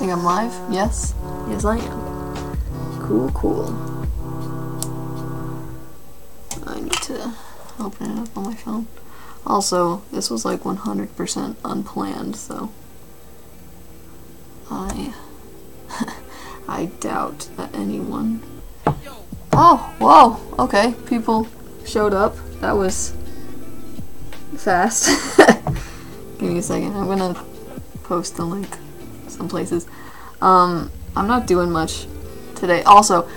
think I'm live? Yes? Yes, I am. Cool, cool. I need to open it up on my phone. Also, this was like 100% unplanned, so I doubt that anyone... Oh, whoa, okay, people showed up. That was fast. Give me a second, I'm gonna post the link some places. I'm not doing much today. Also,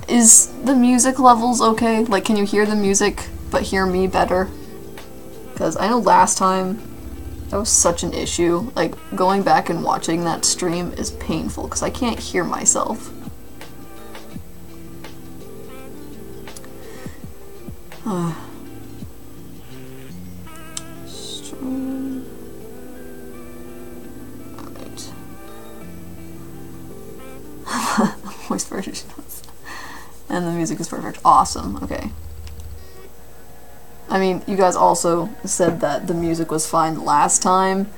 is the music levels okay? Like, can you hear the music but hear me better? Because I know last time that was such an issue. Like, going back and watching that stream is painful because I can't hear myself. Stream. Alright. Voice version. And the music is perfect. Awesome. Okay. I mean, you guys also said that the music was fine last time,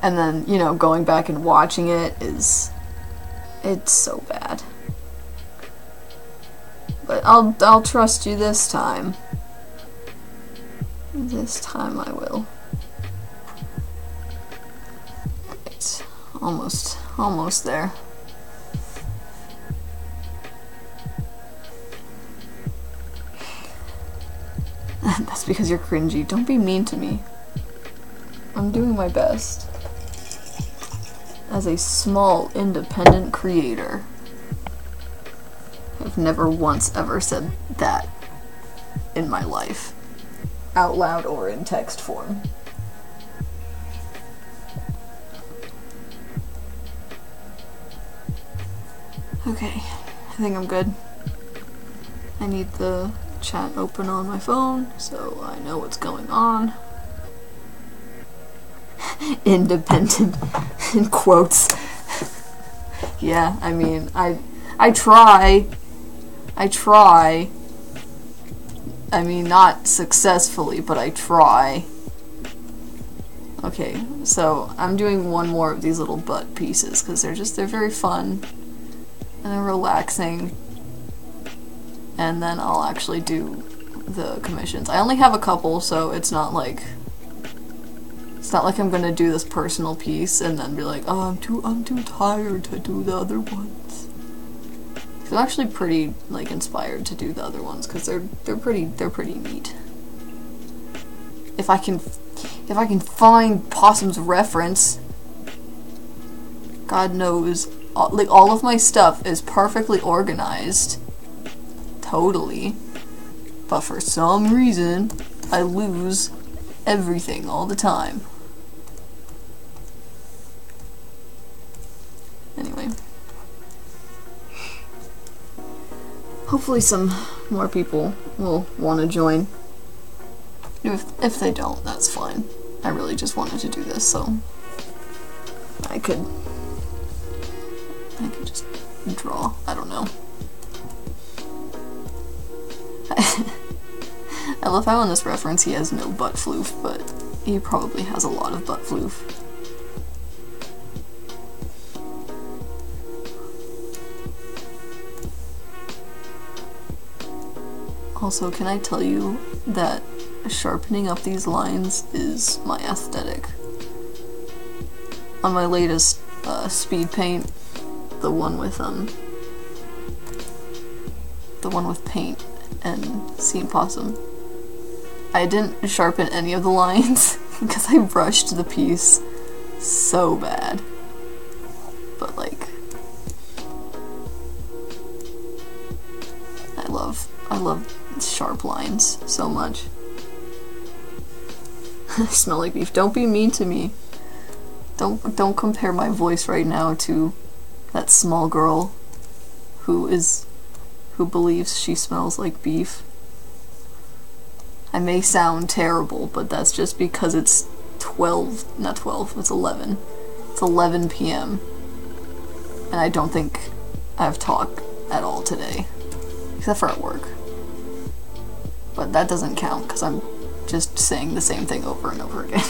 and then, you know, going back and watching it it's so bad. But I'll trust you this time. This time I will. Right. Almost there. That's because you're cringy. Don't be mean to me. I'm doing my best. As a small, independent creator. I've never once ever said that in my life. Out loud or in text form. Okay, I think I'm good. I need the chat open on my phone so I know what's going on. Independent in quotes. Yeah, I mean, I try. I mean, not successfully, but I try. Okay, so I'm doing one more of these little butt pieces because they're very fun and they're relaxing. And then I'll actually do the commissions. I only have a couple, so it's not like I'm gonna do this personal piece and then be like, oh, I'm too tired to do the other ones. I'm actually pretty like inspired to do the other ones because they're pretty neat. If I can find Possum's reference, God knows, like all of my stuff is perfectly organized. Totally. But for some reason, I lose everything all the time. Anyway. Hopefully some more people will want to join. If they don't, that's fine. I really just wanted to do this, so I could just draw. I don't know. I love how in this reference he has no butt floof, but he probably has a lot of butt floof. Also, can I tell you that sharpening up these lines is my aesthetic? On my latest speed paint, the one with paint and Seeing Possum, I didn't sharpen any of the lines because I brushed the piece so bad. But like, I love sharp lines so much. I smell like beef. Don't be mean to me. Don't compare my voice right now to that small girl who believes she smells like beef. I may sound terrible, but that's just because it's 12, not 12, it's 11. It's 11 p.m. and I don't think I've talked at all today, except for at work. But that doesn't count because I'm just saying the same thing over and over again.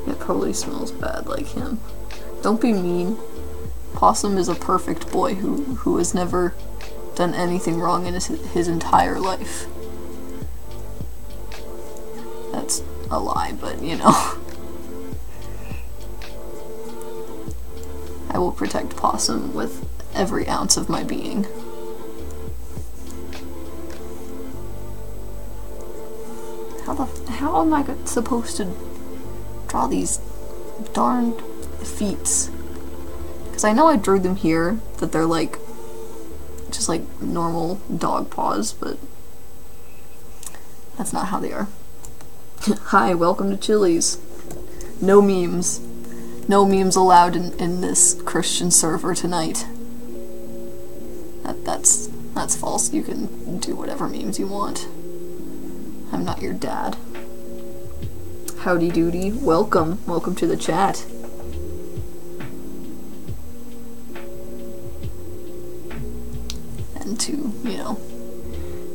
Yep. totally smells bad like him. Don't be mean. Possum is a perfect boy who has never done anything wrong in his entire life. That's a lie, but you know. I will protect Possum with every ounce of my being. How am I supposed to draw these darned feet? Because I know I drew them here, that they're like, just like normal dog paws, but that's not how they are. Hi, welcome to Chili's. No memes. No memes allowed in this Christian server tonight. That's false. You can do whatever memes you want. I'm not your dad. Howdy doody. Welcome. Welcome to the chat. And to, you know,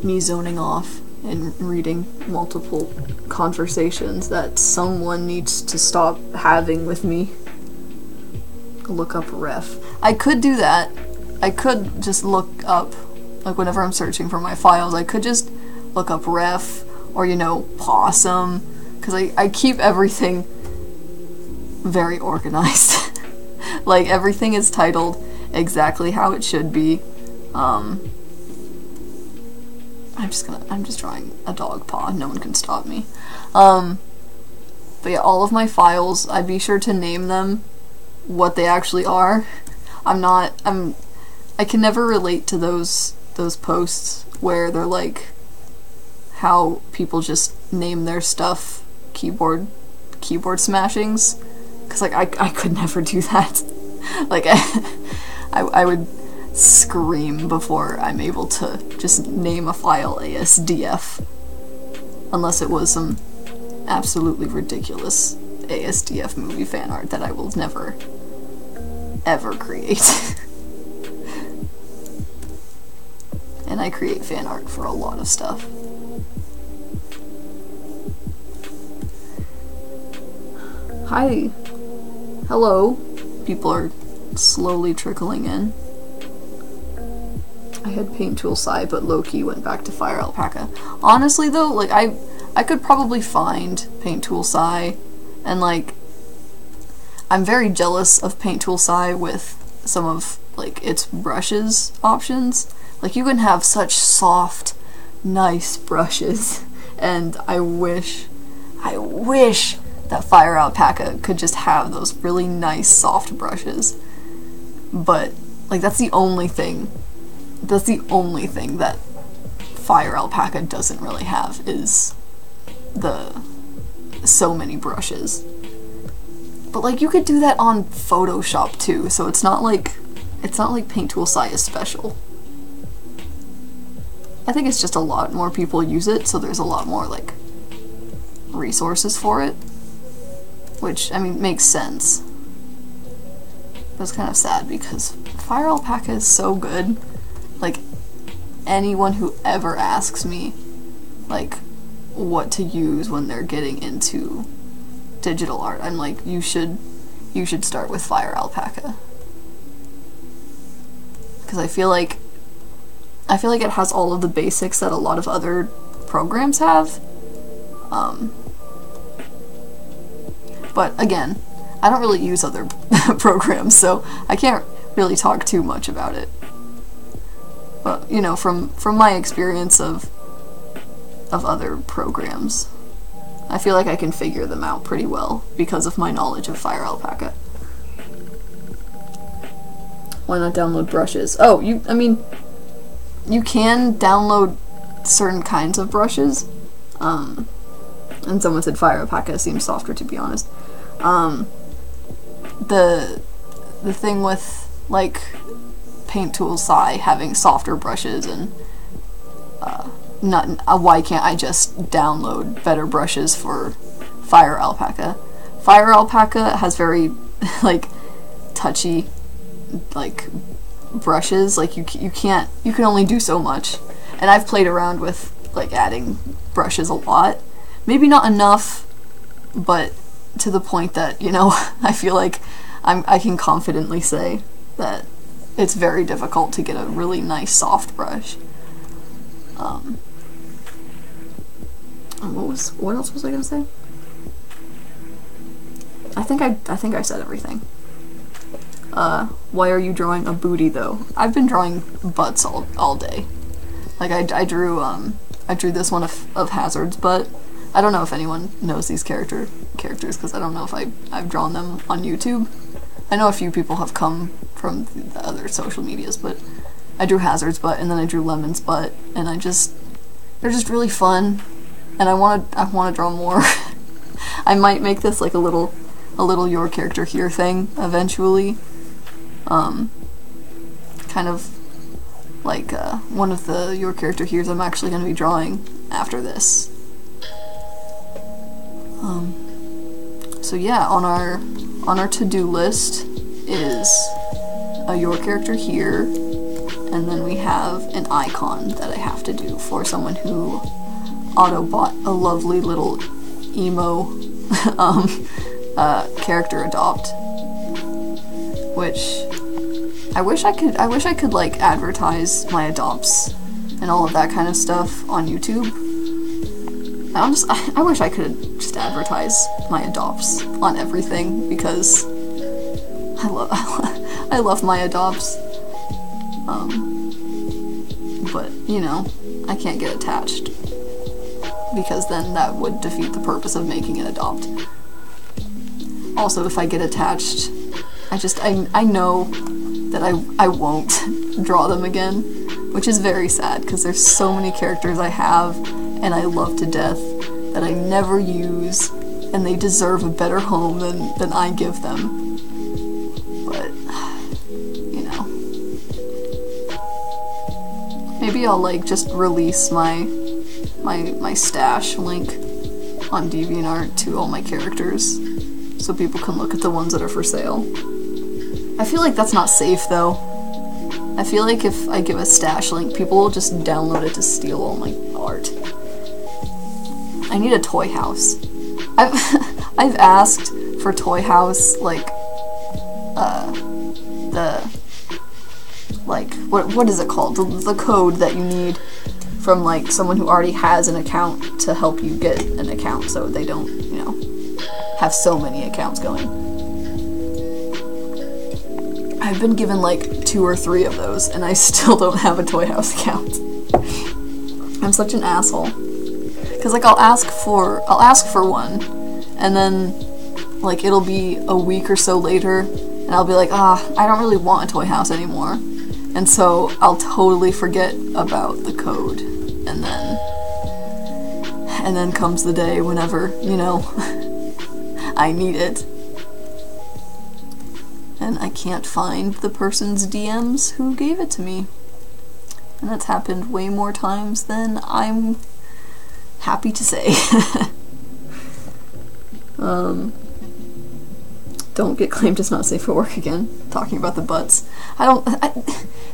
me zoning off and reading multiple conversations that someone needs to stop having with me. Look up ref. I could do that. I could just look up, like whenever I'm searching for my files, I could just look up ref or, you know, possum, because I keep everything very organized. Like everything is titled exactly how it should be. I'm just drawing a dog paw. No one can stop me. But yeah, all of my files, I be sure to name them what they actually are. I can never relate to those posts where they're like how people just name their stuff keyboard smashings, because like I could never do that. Like I would scream before I'm able to just name a file ASDF, unless it was some absolutely ridiculous ASDF movie fan art that I will never ever create. And I create fan art for a lot of stuff. Hi. Hello. People are slowly trickling in. I had Paint Tool Sai, but low-key went back to Fire Alpaca. Honestly though, like I could probably find Paint Tool Sai, and like I'm very jealous of Paint Tool Sai with some of like its brushes options. Like you can have such soft, nice brushes, and I wish that Fire Alpaca could just have those really nice soft brushes. But like that's the only thing that Fire Alpaca doesn't really have, is the so many brushes. But like you could do that on Photoshop too, so it's not like Paint Tool Sai is special. I think it's just a lot more people use it, so there's a lot more like resources for it, which I mean makes sense. But it's kind of sad because Fire Alpaca is so good. Like anyone who ever asks me like what to use when they're getting into digital art, I'm like, you should start with Fire Alpaca, because I feel like it has all of the basics that a lot of other programs have. But again, I don't really use other programs, so I can't really talk too much about it. But you know, from my experience of other programs, I feel like I can figure them out pretty well because of my knowledge of Fire Alpaca. Why not download brushes? Oh, I mean, you can download certain kinds of brushes. And someone said Fire Alpaca seems softer, to be honest. The thing with like Paint Tool Sai having softer brushes, and why can't I just download better brushes for Fire Alpaca? Fire Alpaca has very like touchy like brushes. Like you can only do so much, and I've played around with like adding brushes a lot. Maybe not enough, but to the point that, you know, I feel like I can confidently say that it's very difficult to get a really nice soft brush. What else was I gonna say? I think I said everything. Why are you drawing a booty though? I've been drawing butts all day. Like I drew this one of Hazard's butt. I don't know if anyone knows these characters because I don't know if I've drawn them on YouTube. I know a few people have come from the other social medias, but I drew Hazard's butt and then I drew Lemon's butt, and they're just really fun, and I want to draw more. I might make this like a little your character here thing eventually. Kind of like one of the your character here's I'm actually going to be drawing after this. So yeah, on our to-do list is a your character here, and then we have an icon that I have to do for someone who auto-bought a lovely little emo character adopt, which I wish I could like advertise my adopts and all of that kind of stuff on YouTube. I wish I could just advertise my adopts on everything because I love my adopts. But you know, I can't get attached because then that would defeat the purpose of making an adopt. Also, if I get attached, I know that I won't draw them again, which is very sad because there's so many characters I have and I love to death that I never use, and they deserve a better home than I give them. But, you know. Maybe I'll like just release my stash link on DeviantArt to all my characters so people can look at the ones that are for sale. I feel like that's not safe though. I feel like if I give a stash link, people will just download it to steal all my art. I need a toy house. I've asked for toy house, like, what is it called? The code that you need from like someone who already has an account to help you get an account so they don't, you know, have so many accounts going. I've been given like 2 or 3 of those and I still don't have a Toy House account. I'm such an asshole. Cause like I'll ask for one and then like it'll be a week or so later and I'll be like, I don't really want a Toy House anymore. And so I'll totally forget about the code, and then comes the day whenever, you know, I need it. And I can't find the person's DMs who gave it to me. And that's happened way more times than I'm happy to say. Don't get claimed as not safe for work again. Talking about the butts.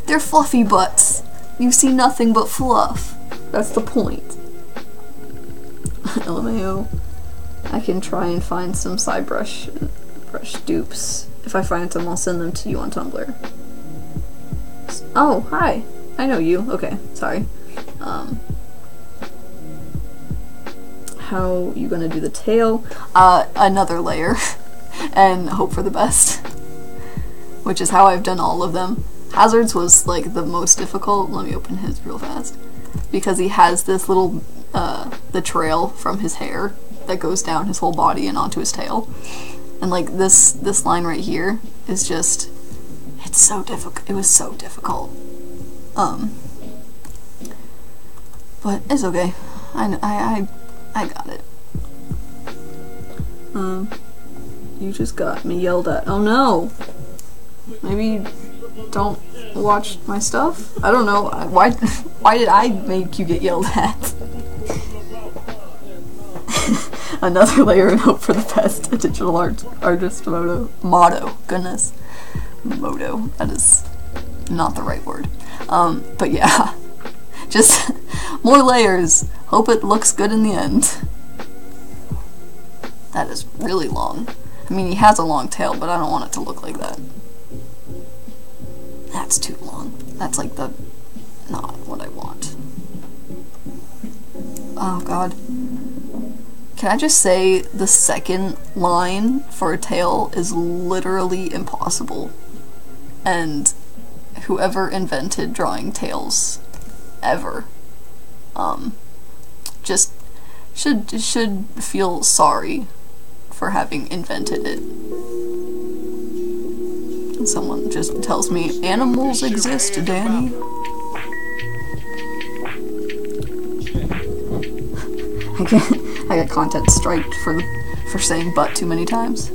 They're fluffy butts. You see nothing but fluff. That's the point. LMAO. I can try and find some side brush dupes. If I find them, I'll send them to you on Tumblr. Oh, hi. I know you. Okay, sorry. How you gonna do the tail? Another layer. And hope for the best. Which is how I've done all of them. Hazard's was like the most difficult. Let me open his real fast. Because he has this little, the trail from his hair that goes down his whole body and onto his tail. And like this line right here is just, it's so difficult. It was so difficult. But it's okay. I got it. You just got me yelled at. Oh no! Maybe don't watch my stuff? I don't know. Why did I make you get yelled at? Another layer and hope for the best. A digital artist motto. Goodness. Motto. That is not the right word. But yeah. Just more layers. Hope it looks good in the end. That is really long. I mean, he has a long tail, but I don't want it to look like that. That's too long. That's like the... not what I want. Oh god. Can I just say the second line for a tail is literally impossible. And whoever invented drawing tails ever, just should feel sorry for having invented it. And someone just tells me, animals exist, Danny. I get content striked for saying "but" too many times.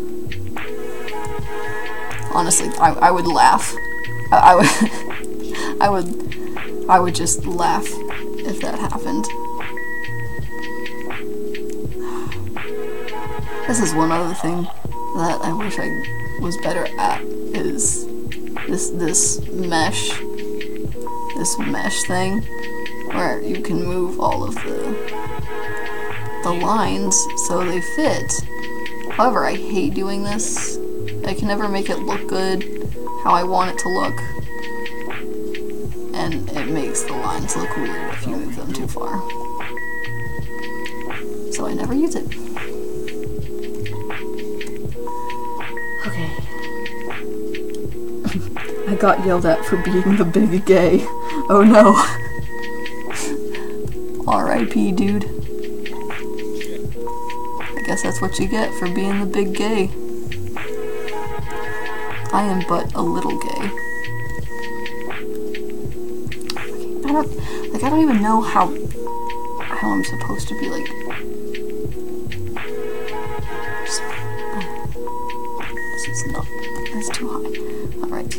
Honestly, I would laugh. I would just laugh if that happened. This is one other thing that I wish I was better at, is this mesh thing where you can move all of the lines so they fit. However, I hate doing this. I can never make it look good how I want it to look, and it makes the lines look weird if you move them too far. So I never use it. Okay. I got yelled at for being the big gay. Oh no. R.I.P. dude. I guess that's what you get for being the big gay. I am but a little gay. I don't even know how I'm supposed to be like... This is not... That's too high. Alright.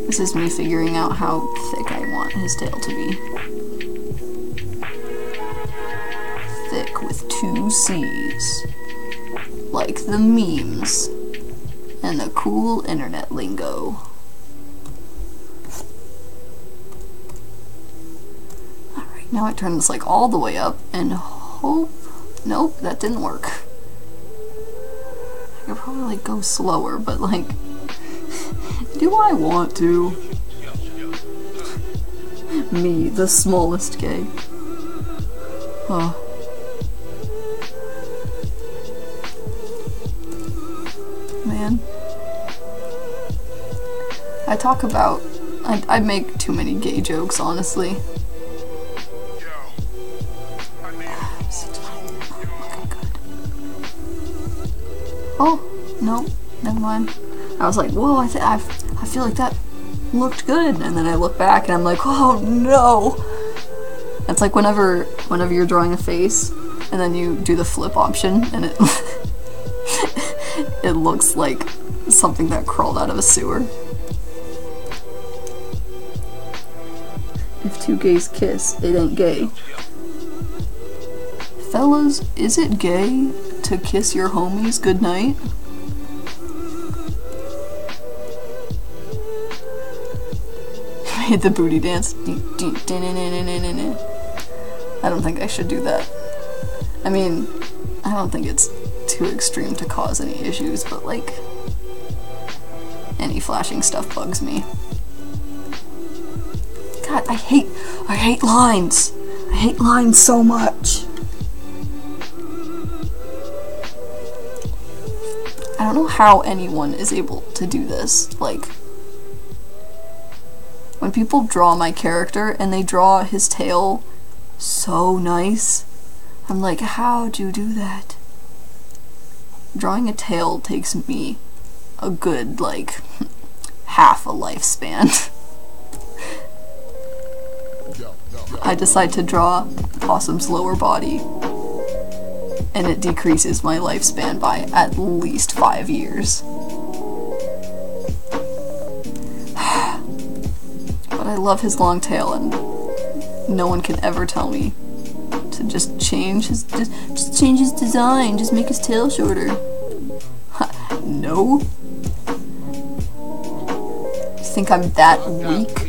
This is me figuring out how thick I want his tail to be. Thick with 2 C's. Like the memes. And the cool internet lingo. Alright, now I turn this like all the way up and hope... Nope, that didn't work. I could probably like go slower, but like... do I want to? Me, the smallest gay. Oh. Man. I talk about... I make too many gay jokes, honestly. Oh, no, never mind. I was like, whoa, I feel like that looked good, and then I look back and I'm like, oh no! It's like whenever you're drawing a face, and then you do the flip option, and it it looks like something that crawled out of a sewer. If 2 gays kiss, it ain't gay. Fellas, is it gay to kiss your homies goodnight? Made the booty dance. I don't think I should do that. I mean, I don't think it's too extreme to cause any issues, but like, any flashing stuff bugs me. God, I hate lines. I hate lines so much. I don't know how anyone is able to do this. Like, when people draw my character and they draw his tail so nice, I'm like, how'd you do that? Drawing a tail takes me a good, like, half a lifespan. I decide to draw Possum's lower body, and it decreases my lifespan by at least 5 years. But I love his long tail, and no one can ever tell me to just change his design, just make his tail shorter. No. You think I'm that weak?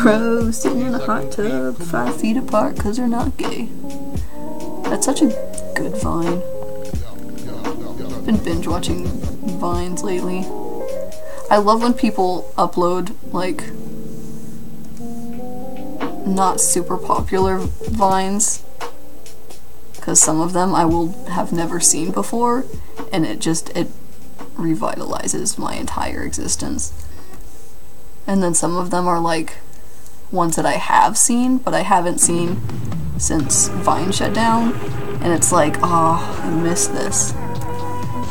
bros sitting in a hot tub 5 feet apart because they're not gay. That's such a good Vine. I've been binge watching Vines lately. I love when people upload, like, not super popular Vines, because some of them I will have never seen before, and it revitalizes my entire existence. And then some of them are like ones that I have seen, but I haven't seen since Vine shut down, and it's like, oh, I miss this.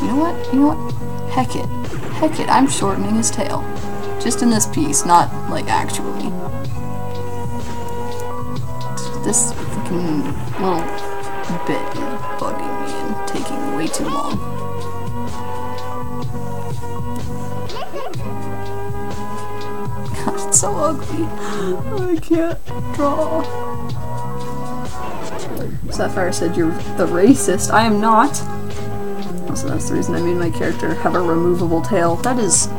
You know what? Heck it, I'm shortening his tail. Just in this piece, not, like, actually. This freaking little bit is bugging me and taking way too long. God, it's so ugly. I can't draw. Sapphire said you're the racist. I am not. Also, that's the reason I made my character have a removable tail. That is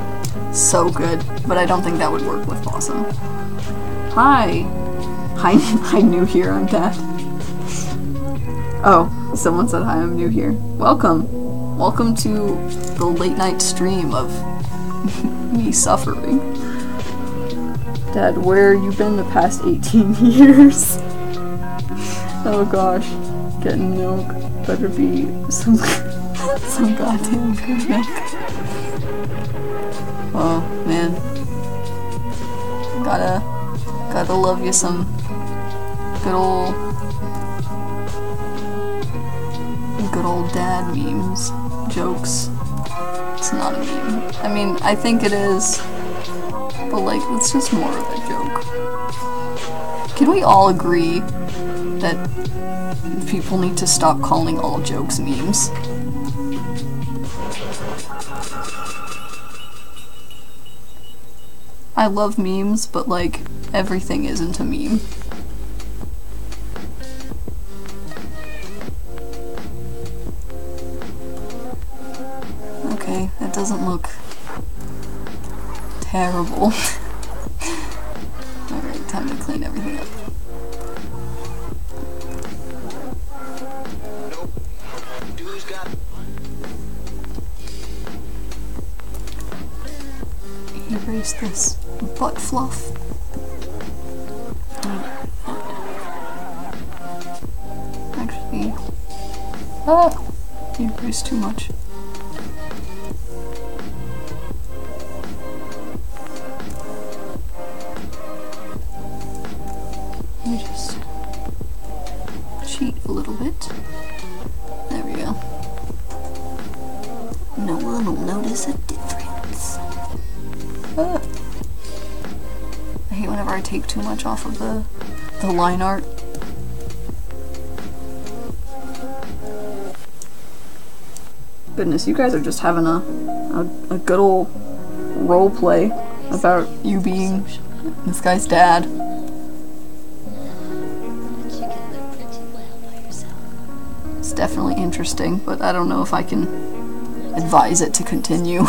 so good, but I don't think that would work with Possum. Hi. Hi, new here, I'm dead. Oh, someone said hi, I'm new here. Welcome. Welcome to the late night stream of me suffering. Dad, where you been the past 18 years? Oh gosh. Getting milk. Better be some goddamn good milk. Oh man. Gotta love you some good old dad memes. Jokes. It's not a meme. I mean, I think it is, but like, it's just more of a joke. Can we all agree that people need to stop calling all jokes memes? I love memes, but like, everything isn't a meme. Okay, that doesn't look terrible. Alright, time to clean everything up. Erase this butt fluff. Actually, erase too much. Let me just cheat a little bit. There we go. No one will notice a difference. I hate whenever I take too much off of the line art. Goodness, you guys are just having a good old role play about you being this guy's dad. It's definitely interesting, but I don't know if I can advise it to continue.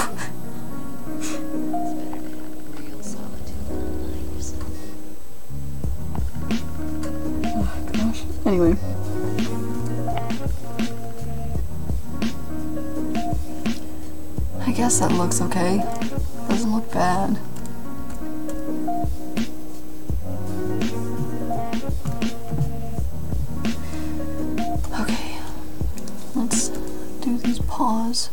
Anyway. I guess that looks okay. Doesn't look bad. Okay. Let's do these paws.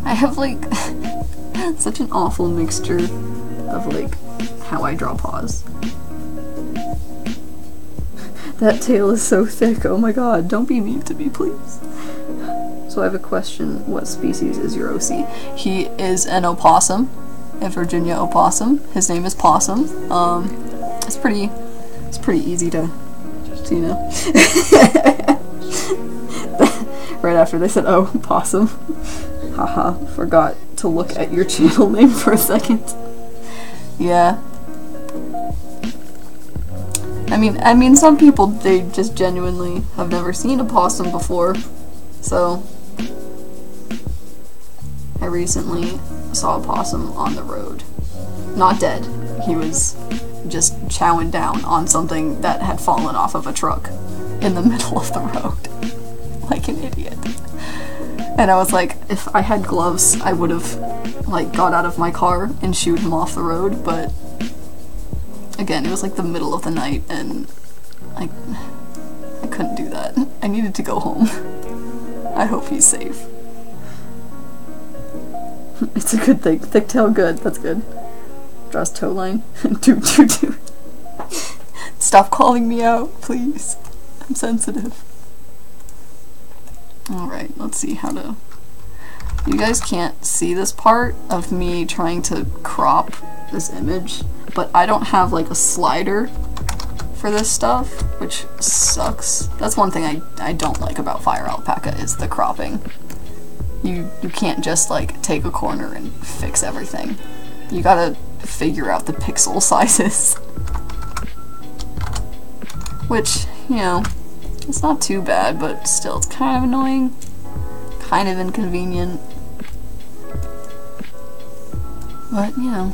I have like such an awful mixture of like how I draw paws. That tail is so thick, oh my god, don't be mean to me, please. So I have a question, what species is your OC? He is an opossum, a Virginia opossum. His name is Possum. It's pretty easy to you know. Right after they said, oh, possum. Haha, forgot to look at your channel name for a second. Yeah. I mean, some people, they just genuinely have never seen a possum before, so I recently saw a possum on the road. Not dead. He was just chowing down on something that had fallen off of a truck in the middle of the road. Like an idiot. And I was like, if I had gloves, I would have, like, got out of my car and shooed him off the road, but again, it was like the middle of the night, and I couldn't do that. I needed to go home. I hope he's safe. It's a good thing. Thick tail good. That's good. Draws toe line. Doot doot doot. Stop calling me out, please. I'm sensitive. Alright, let's see how to... You guys can't see this part of me trying to crop this image, but I don't have like a slider for this stuff, which sucks. That's one thing I don't like about Fire Alpaca, is the cropping. You can't just like take a corner and fix everything. You gotta figure out the pixel sizes. Which, you know, it's not too bad, but still it's kind of annoying. Kind of inconvenient. But, you know.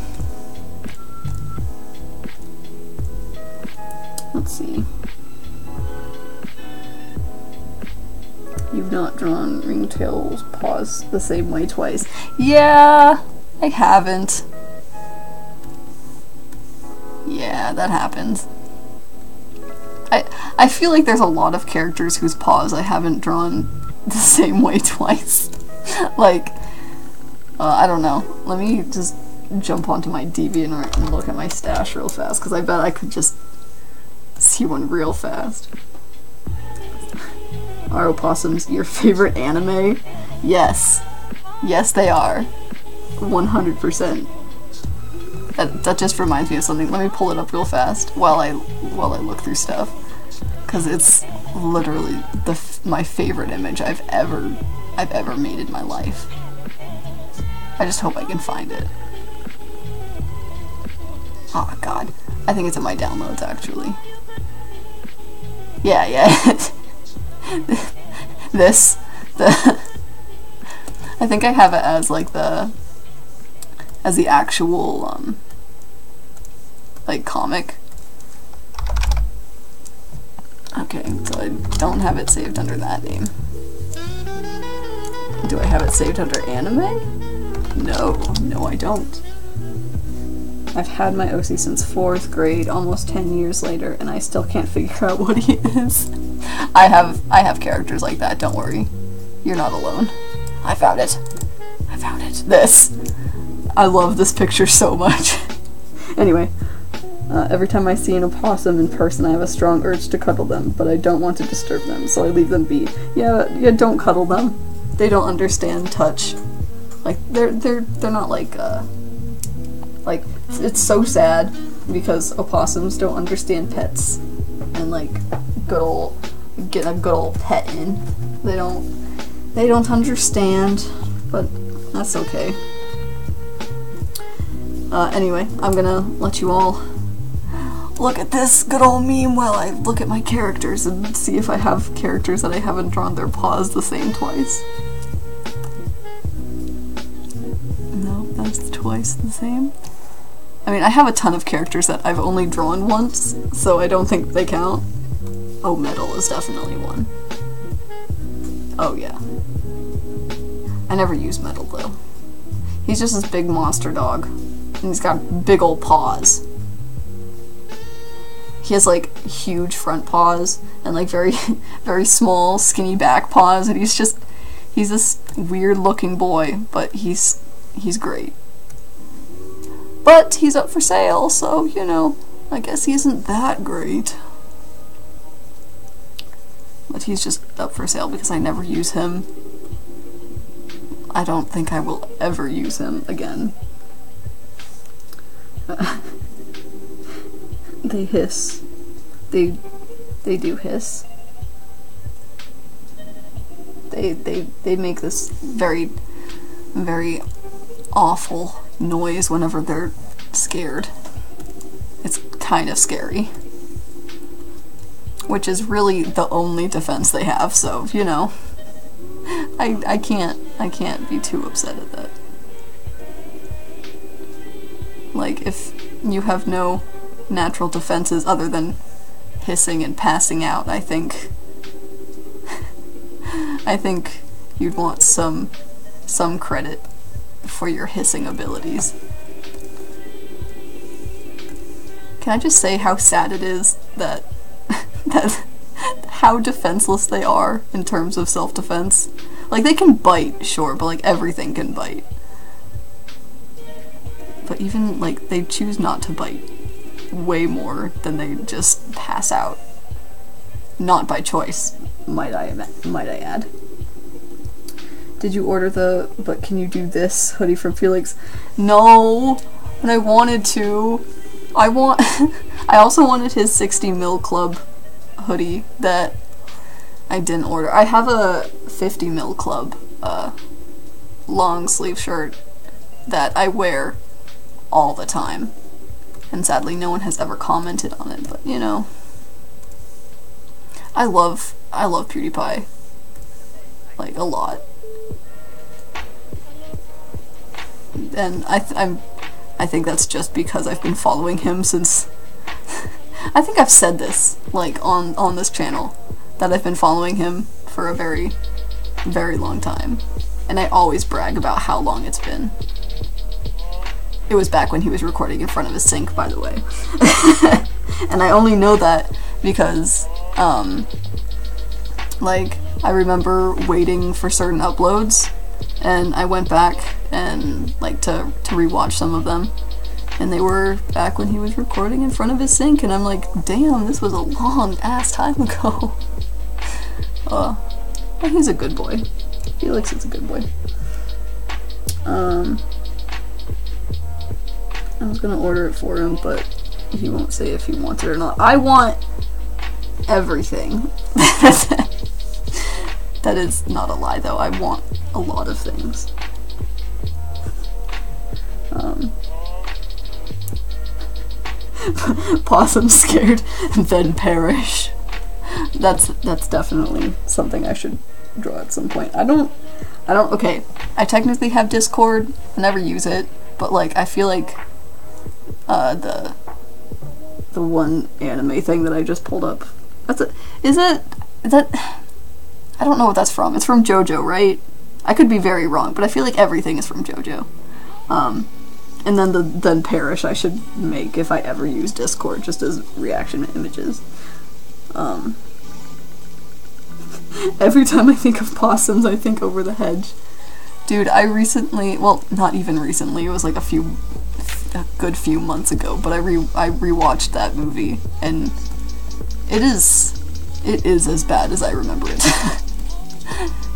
Let's see. You've not drawn Ringtail's paws the same way twice. Yeah, I haven't. Yeah, that happens. I feel like there's a lot of characters whose paws I haven't drawn the same way twice. Like, I don't know. Let me just jump onto my DeviantArt and look at my stash real fast, because I bet I could just see one real fast. Are opossums your favorite anime? Yes. Yes, they are. 100%. That just reminds me of something. Let me pull it up real fast while I look through stuff, because it's literally my favorite image I've ever made in my life. I just hope I can find it. Oh god, I think it's in my downloads actually. Yeah. I think I have it as like the actual like comic. Okay, so I don't have it saved under that name. Do I have it saved under anime? No I don't. I've had my OC since 4th grade, almost 10 years later, and I still can't figure out what he is. I have characters like that, don't worry. You're not alone. I found it. This. I love this picture so much. Anyway, every time I see an opossum in person, I have a strong urge to cuddle them, but I don't want to disturb them, so I leave them be. Yeah, don't cuddle them. They don't understand touch. Like, they're not like it's so sad because opossums don't understand pets, and like get a good old pet in. They don't understand, but that's okay. Anyway, I'm gonna let you all look at this good old meme while I look at my characters and see if I have characters that I haven't drawn their paws the same twice. No, that's twice the same. I mean, I have a ton of characters that I've only drawn once, so I don't think they count. Oh, Metal is definitely one. Oh yeah. I never use Metal though. He's just this big monster dog. And he's got big old paws. He has like huge front paws and like very, very small, skinny back paws, and he's this weird looking boy, but he's great. But he's up for sale, so, you know, I guess he isn't that great. But he's just up for sale because I never use him. I don't think I will ever use him again. They hiss. They do hiss. They make this very, very awful noise whenever they're scared. It's kind of scary. which is really the only defense they have, so, you know, I can't be too upset at that. Like, if you have no natural defenses other than hissing and passing out, I think you'd want some credit for your hissing abilities. Can I just say how sad it is that how defenseless they are in terms of self-defense? Like, they can bite, sure, but like everything can bite. But even like they choose not to bite way more than they just pass out. Not by choice, might I add. Did you order the "but can you do this" hoodie from Felix? No, but I wanted to. I also wanted his 60 mil club hoodie that I didn't order. I have a 50 mil club long sleeve shirt that I wear all the time, and sadly no one has ever commented on it, but you know, I love PewDiePie, like, a lot. And I think that's just because I've been following him since I think I've said this, like, on this channel, that I've been following him for a very, very long time. And I always brag about how long it's been. It was back when he was recording in front of his sink, by the way. And I only know that because, like, I remember waiting for certain uploads, and I went back and, like, to rewatch some of them, and they were back when he was recording in front of his sink, and I'm like, damn, this was a long ass time ago. But he's a good boy. Felix is a good boy. I was gonna order it for him, but he won't say if he wants it or not. I want everything. That is not a lie, though. I want a lot of things. Possum scared and then perish. That's definitely something I should draw at some point. Okay, I technically have Discord. I never use it, but like, I feel like the one anime thing that I just pulled up, I don't know what that's from. It's from JoJo, right? I could be very wrong, but I feel like everything is from JoJo. And then Perish I should make if I ever use Discord, just as reaction images. Every time I think of possums, I think Over the Hedge. Dude, I recently, well, not even recently, it was like a good few months ago, but I rewatched that movie, and it is as bad as I remember it.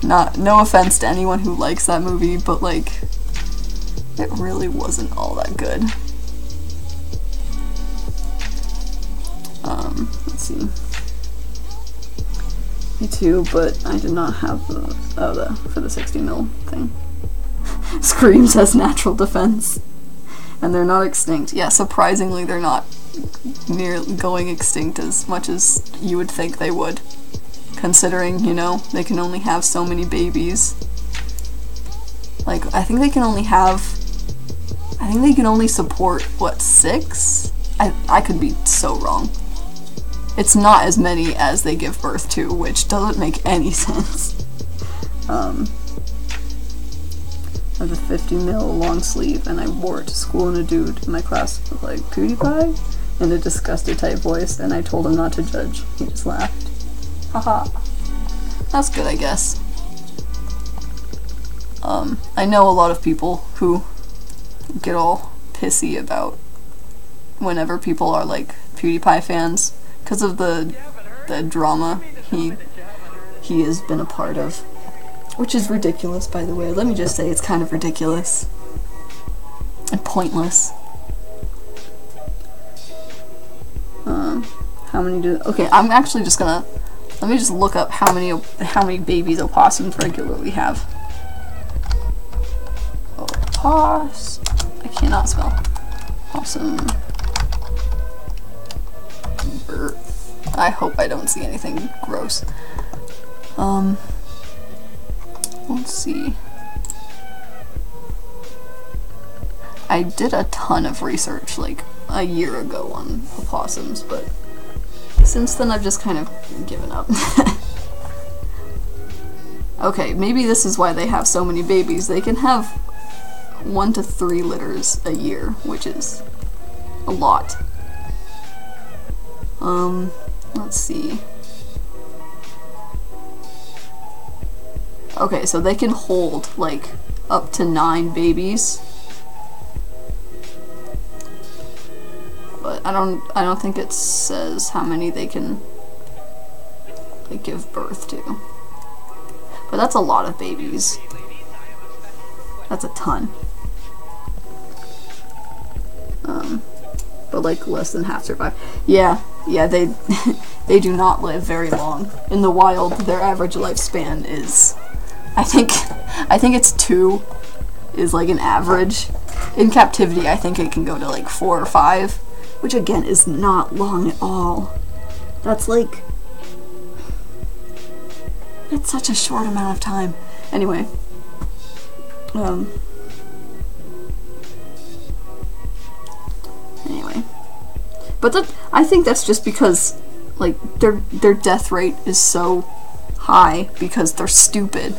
No offense to anyone who likes that movie, but like, it really wasn't all that good. Let's see. Me too, but I did not have for the 60 mil thing. Screams has natural defense. And they're not extinct. Yeah, surprisingly they're not nearly going extinct as much as you would think they would. Considering, you know, they can only have so many babies. Like, I think they can only support, what, 6? I could be so wrong. It's not as many as they give birth to, which doesn't make any sense. I have a 50 mil long sleeve, and I wore it to school, and a dude in my class was like, PewDiePie? In a disgusted type voice, and I told him not to judge. He just laughed. Haha. That's good, I guess. I know a lot of people who get all pissy about whenever people are like PewDiePie fans because of the drama he has been a part of, which is ridiculous, by the way. Let me just say, it's kind of ridiculous and pointless. How many do? Okay, I'm actually just gonna let me just look up how many babies opossums regularly have. I cannot spell. Possum birth I hope I don't see anything gross. Let's see. I did a ton of research like a year ago on opossums, but since then I've just kind of given up. Okay, maybe this is why they have so many babies. They can have 1 to 3 litters a year, which is a lot. Let's see. Okay, so they can hold like up to 9 babies. But I don't think it says how many they can like give birth to. But that's a lot of babies. That's a ton. But like less than half survive. Yeah, they they do not live very long. In the wild, their average lifespan is, I think it's 2 is like an average. In captivity, I think it can go to like 4 or 5, which again is not long at all. That's like, it's such a short amount of time. Anyway, but I think that's just because like their death rate is so high because they're stupid.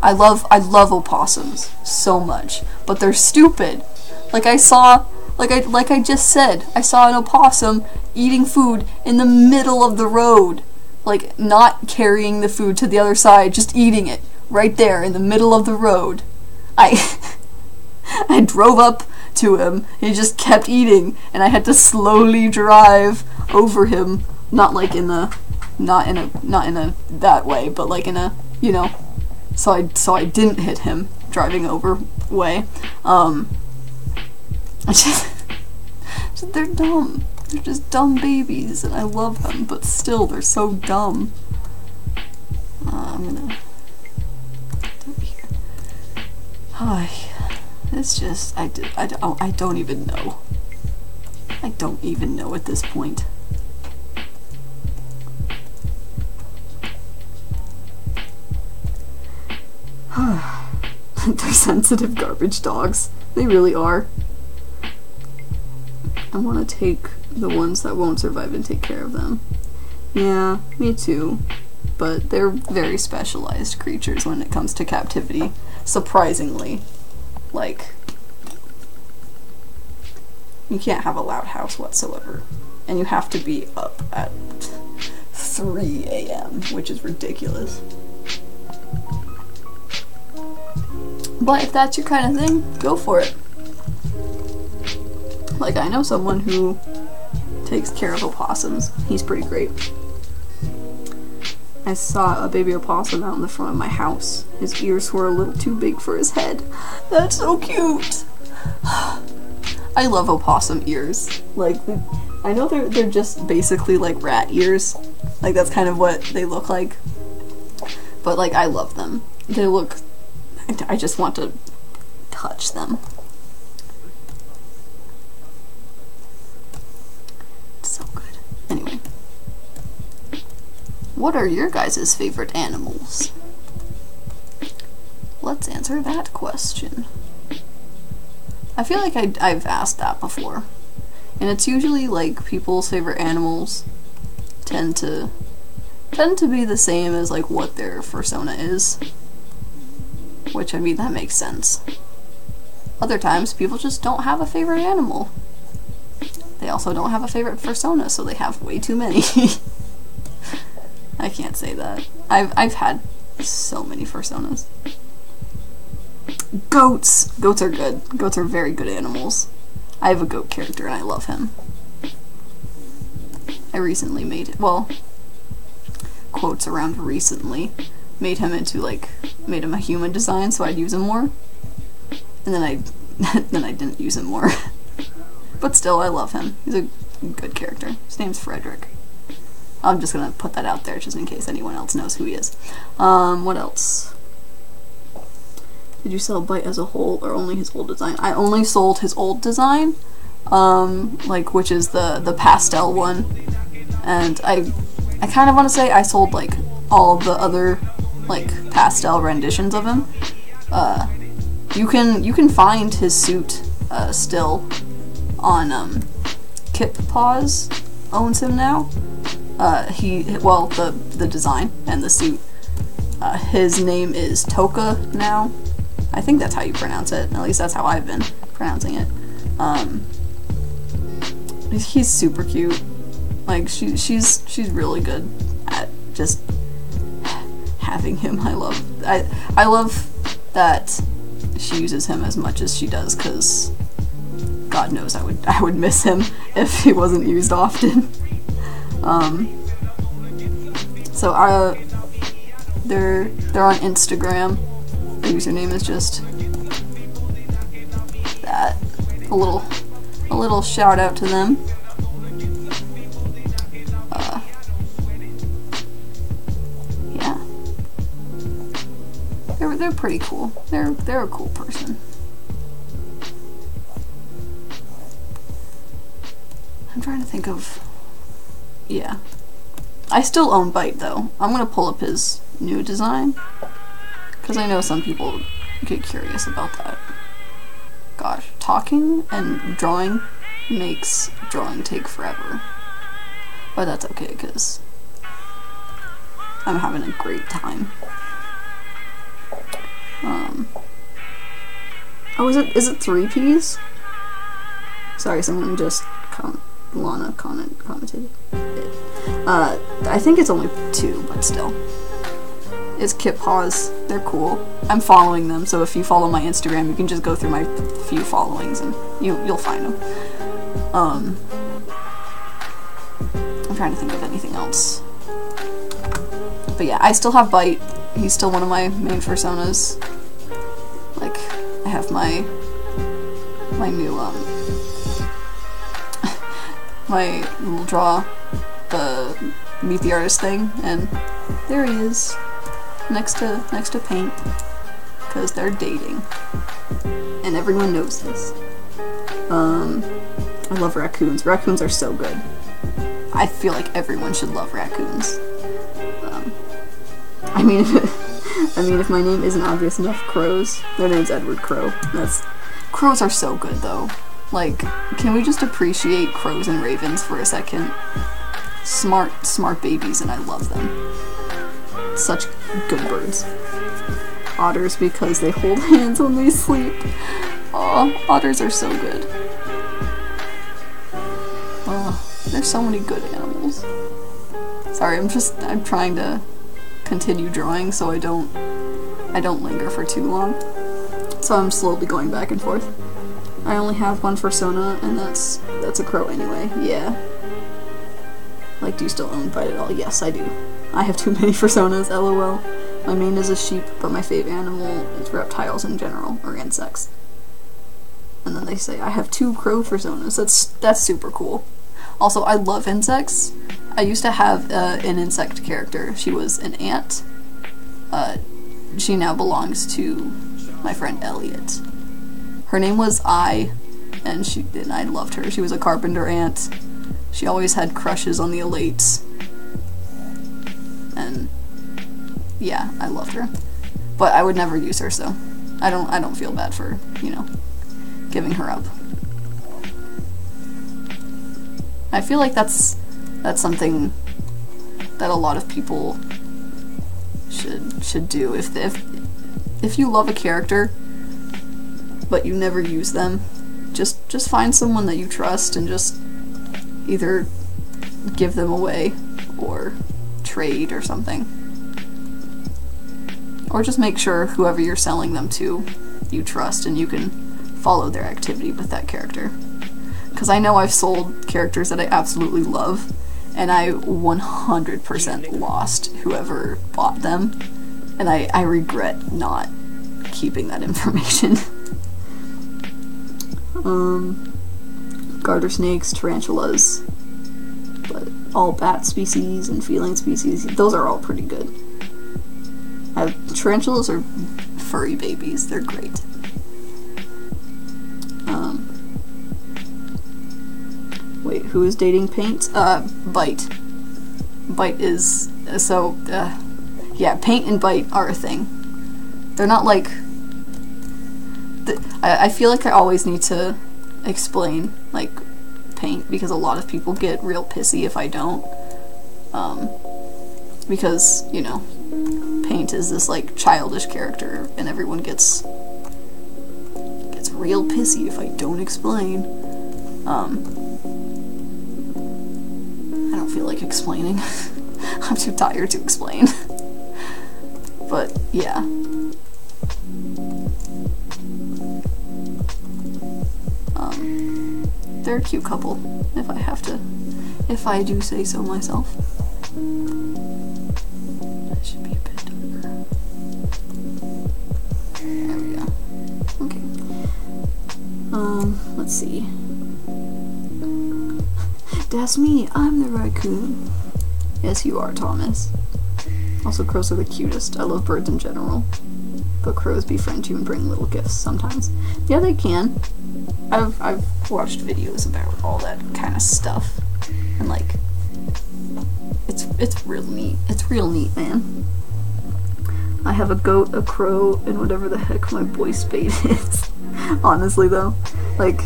I love opossums so much, but they're stupid. Like I saw, like I just said, I saw an opossum eating food in the middle of the road. Like, not carrying the food to the other side, just eating it right there in the middle of the road. I drove up to him, he just kept eating, and I had to slowly drive over him, not like in a that way, but like in a, you know, so I didn't hit him driving over way. They're dumb. They're just dumb babies, and I love them, but still, they're so dumb. I'm gonna do it here. It's just, I don't even know. I don't even know at this point. They're sensitive garbage dogs. They really are. I want to take the ones that won't survive and take care of them. Yeah, me too. But they're very specialized creatures when it comes to captivity. Surprisingly. Like, you can't have a loud house whatsoever. And you have to be up at 3 a.m., which is ridiculous. But if that's your kind of thing, go for it. Like, I know someone who takes care of opossums. He's pretty great. I saw a baby opossum out in the front of my house. His ears were a little too big for his head. That's so cute! I love opossum ears. Like, I know they're just basically like rat ears. Like, that's kind of what they look like. But, like, I love them. They look... I just want to touch them. So good. Anyway. What are your guys' favorite animals? Let's answer that question. I feel like I've asked that before. And it's usually like people's favorite animals tend to be the same as like what their persona is. Which, I mean, that makes sense. Other times, people just don't have a favorite animal. They also don't have a favorite persona, so they have way too many. I can't say that. I've had so many personas. Goats! Goats are good. Goats are very good animals. I have a goat character and I love him. I recently made it, well, quotes around recently, made him into like, made him a human design so I'd use him more. And then I didn't use him more. But still, I love him. He's a good character. His name's Frederick. I'm just gonna put that out there just in case anyone else knows who he is. What else? Did you sell Bite as a whole or only his old design? I only sold his old design, like, which is the pastel one. And I kind of want to say I sold like all the other like pastel renditions of him. You can find his suit still on Kip Paws owns him now. Well, the design and the suit. His name is Toka now. I think that's how you pronounce it. At least that's how I've been pronouncing it. He's super cute. Like she's really good at just having him. I love that she uses him as much as she does, because God knows I would miss him if he wasn't used often. So they're on Instagram. Their username is just that. A little shout out to them. Yeah, they're pretty cool. They're a cool person. I'm trying to think of. Yeah, I still own Byte though. I'm gonna pull up his new design because I know some people get curious about that. Gosh, talking and drawing makes drawing take forever. But that's okay, because I'm having a great time. Oh, is it 3 Ps? Sorry, someone just Lana commented it. I think it's only 2, but still. It's Kip Paws. They're cool. I'm following them, so if you follow my Instagram, you can just go through my few followings and you'll find them. I'm trying to think of anything else. But yeah, I still have Byte. He's still one of my main personas. Like, I have my new my little draw the meet the artist thing, and there he is. Next to Paint, because they're dating, and everyone knows this. I love raccoons. Raccoons are so good. I feel like everyone should love raccoons. I mean, if my name isn't obvious enough, crows. Their name's Edward Crow. Crows are so good though. Like, can we just appreciate crows and ravens for a second? Smart babies, and I love them. Such good birds. Otters, because they hold hands when they sleep. Aw, otters are so good. Oh, there's so many good animals. Sorry, I'm trying to continue drawing so I don't linger for too long. So I'm slowly going back and forth. I only have one persona, and that's a crow anyway. Yeah. Like, do you still own Byte at all? Yes, I do. I have too many personas, lol. My main is a sheep, but my favorite animal is reptiles in general, or insects. And then they say, I have 2 crow personas. That's super cool. Also, I love insects. I used to have an insect character. She was an ant. She now belongs to my friend Elliot. Her name was I, and I loved her. She was a carpenter ant. She always had crushes on the elates. And yeah, I loved her. But I would never use her, so I don't feel bad for, giving her up. I feel like that's something that a lot of people should do. If you love a character but you never use them, just find someone that you trust and just either give them away or trade or something. Or just make sure whoever you're selling them to you trust and you can follow their activity with that character. Because I know I've sold characters that I absolutely love, and I 100% lost whoever bought them, and I regret not keeping that information. Garter snakes, tarantulas, but all bat species and feline species, those are all pretty good. Tarantulas are furry babies, they're great. Wait, who is dating Paint? Byte. bite is, so, yeah, paint and bite are a thing. They're not like, I feel like I always need to explain, like, paint, because a lot of people get real pissy if I don't, because, you know, paint is this, like, childish character, and everyone gets real pissy if I don't explain. I don't feel like explaining. I'm too tired to explain. But, yeah. They're a cute couple, if I do say so myself. That should be a bit darker. There we go. Okay. Let's see. That's me, I'm the raccoon. Yes, you are, Thomas. Also, crows are the cutest. I love birds in general. But crows befriend you and bring little gifts sometimes. Yeah, they can. I've watched videos about all that kind of stuff. And like, it's real neat. It's real neat, man. I have a goat, a crow, and whatever the heck my boy spade is. Honestly though. Like,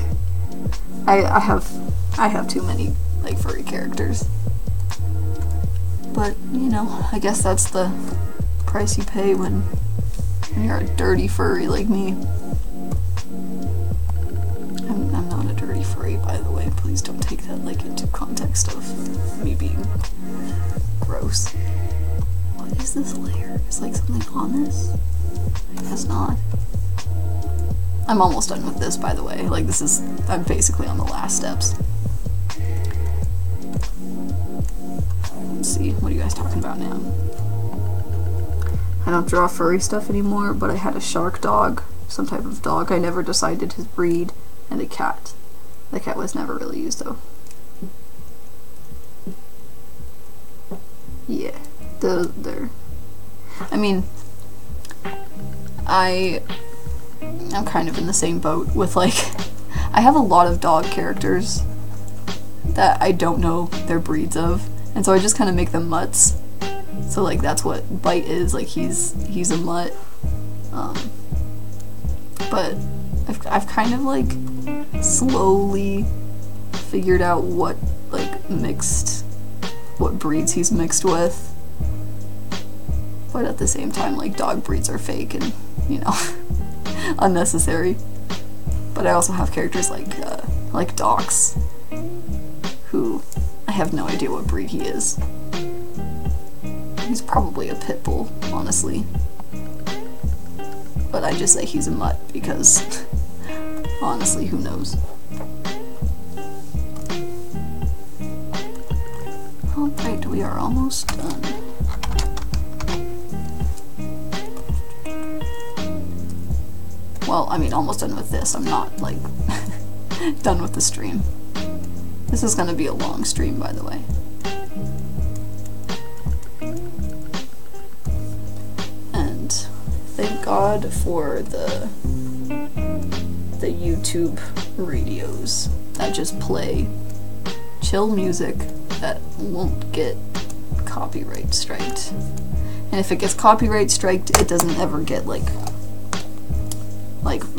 I have too many, like, furry characters. But, you know, I guess that's the price you pay when you're a dirty furry like me. I'm not a dirty furry, by the way. Please don't take that, like, into context of me being gross. What is this layer? Is, like, something on this? I guess not. I'm almost done with this, by the way. Like, I'm basically on the last steps. Let's see, what are you guys talking about now? I don't draw furry stuff anymore, but I had a shark dog, some type of dog. I never decided his breed, and a cat. The cat was never really used, though. Yeah, they're... I mean, I'm kind of in the same boat with, like, I have a lot of dog characters that I don't know their breeds of, and so I just kind of make them mutts. So, like, that's what Bite is. Like, he's a mutt. But I've kind of, like, slowly figured out what breeds he's mixed with. But at the same time, like, dog breeds are fake and, you know, unnecessary. But I also have characters like Dox, who I have no idea what breed he is. He's probably a pit bull, honestly. But I just say he's a mutt because, honestly, who knows? Alright, we are almost done. Well, I mean, almost done with this. I'm not, like, done with the stream. This is gonna be a long stream, by the way. And thank God for the YouTube radios that just play chill music that won't get copyright striked. And if it gets copyright striked, it doesn't ever get, like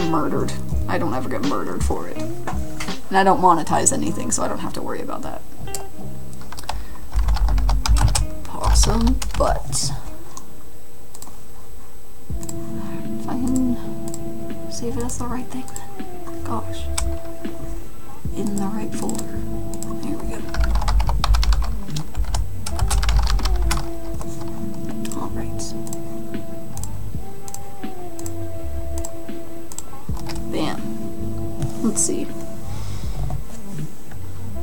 murdered. I don't ever get murdered for it. And I don't monetize anything, so I don't have to worry about that. Awesome, but if I can save it as the right thing, then gosh, in the right folder. There we go. All right. Bam. Let's see.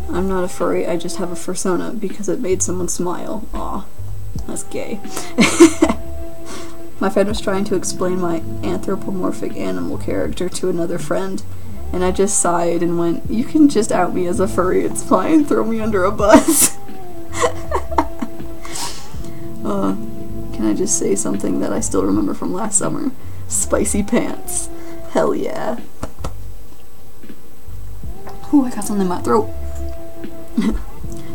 I'm not a furry, I just have a fursona because it made someone smile. Aw, that's gay. My friend was trying to explain my anthropomorphic animal character to another friend, and I just sighed and went, "You can just out me as a furry, it's fine, throw me under a bus." Can I just say something that I still remember from last summer? Spicy pants. Hell yeah. Ooh, I got something in my throat.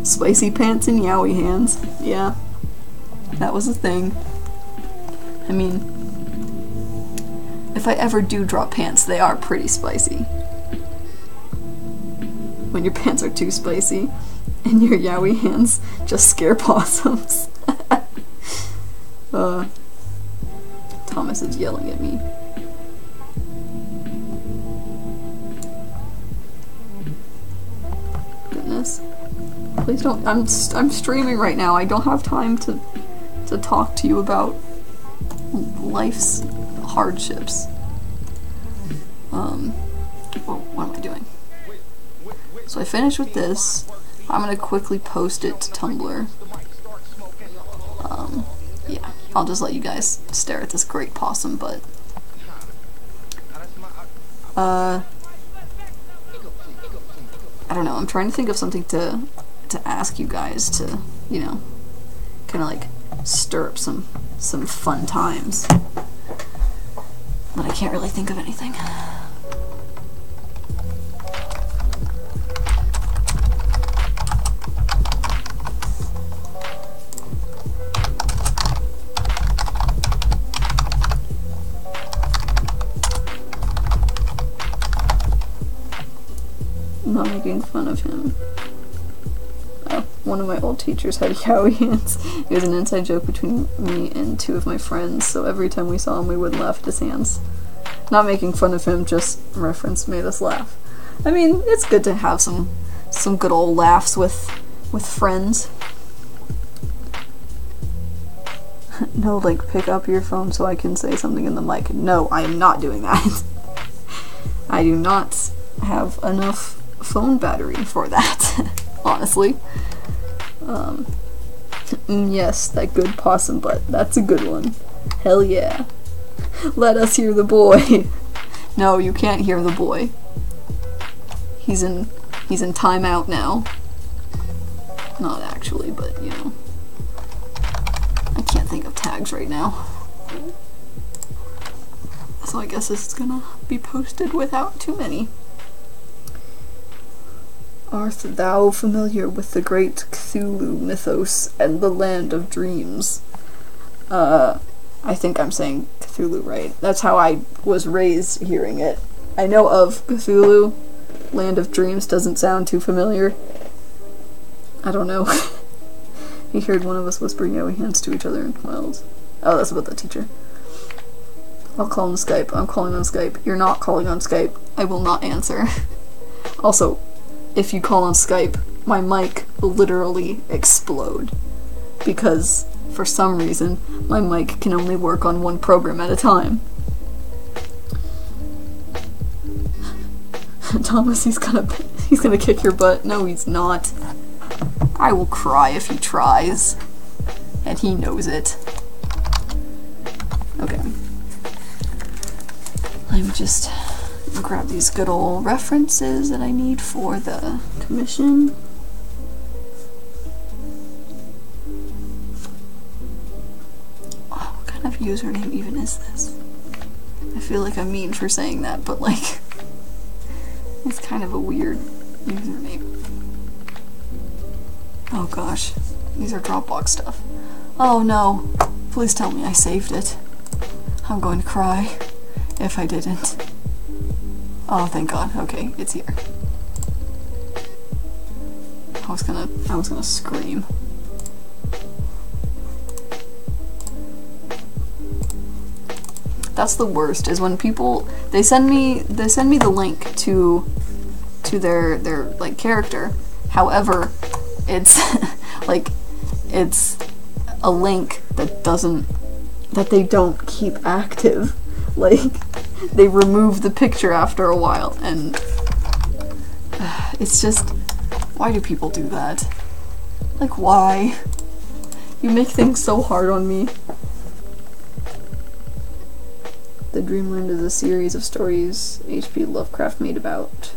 Spicy pants and yaoi hands. Yeah, that was a thing. I mean, if I ever do draw pants, they are pretty spicy. When your pants are too spicy, and your yaoi hands just scare possums. Thomas is yelling at me. Goodness. Please don't. I'm streaming right now. I don't have time to talk to you about life's hardships. Well, what am I doing? So I finished with this. I'm gonna quickly post it to Tumblr. Yeah, I'll just let you guys stare at this great possum butt. I don't know, I'm trying to think of something to ask you guys to, you know, kind of like stir up some fun times. But I can't really think of anything. I'm not making fun of him. Oh, one of my old teachers had yaoi hands. It was an inside joke between me and two of my friends, so every time we saw him we would laugh at his hands. Not making fun of him, just reference made us laugh. I mean, it's good to have some good old laughs with friends. No, like, pick up your phone so I can say something in the mic. No, I am not doing that. I do not have enough phone battery for that, honestly. Yes, that good possum butt. That's a good one. Hell yeah. Let us hear the boy. No, you can't hear the boy. He's in timeout now. Not actually, but you know. I can't think of tags right now. So I guess this is gonna be posted without too many. Art thou familiar with the great Cthulhu mythos and the land of dreams? I think I'm saying Cthulhu right. That's how I was raised hearing it. I know of Cthulhu. Land of Dreams doesn't sound too familiar. I don't know. He heard one of us whisper yaoi hands to each other and smiled. Oh, that's about the teacher. I'll call on Skype. I'm calling on Skype. You're not calling on Skype. I will not answer. Also, if you call on Skype, my mic will literally explode. Because, for some reason, my mic can only work on one program at a time. Thomas, he's gonna kick your butt. No, he's not. I will cry if he tries. And he knows it. Okay. Let me just grab these good old references that I need for the commission. Oh, what kind of username even is this? I feel like I'm mean for saying that, but like, it's kind of a weird username. Oh gosh, these are Dropbox stuff. Oh no, please tell me I saved it. I'm going to cry if I didn't. Oh, thank God. Okay, it's here. I was gonna scream. That's the worst, is when people, they send me the link to their like character. However, it's like, it's a link that they don't keep active. Like, they remove the picture after a while, and it's just, why do people do that? Like, why? You make things so hard on me. The Dreamland is a series of stories H.P. Lovecraft made about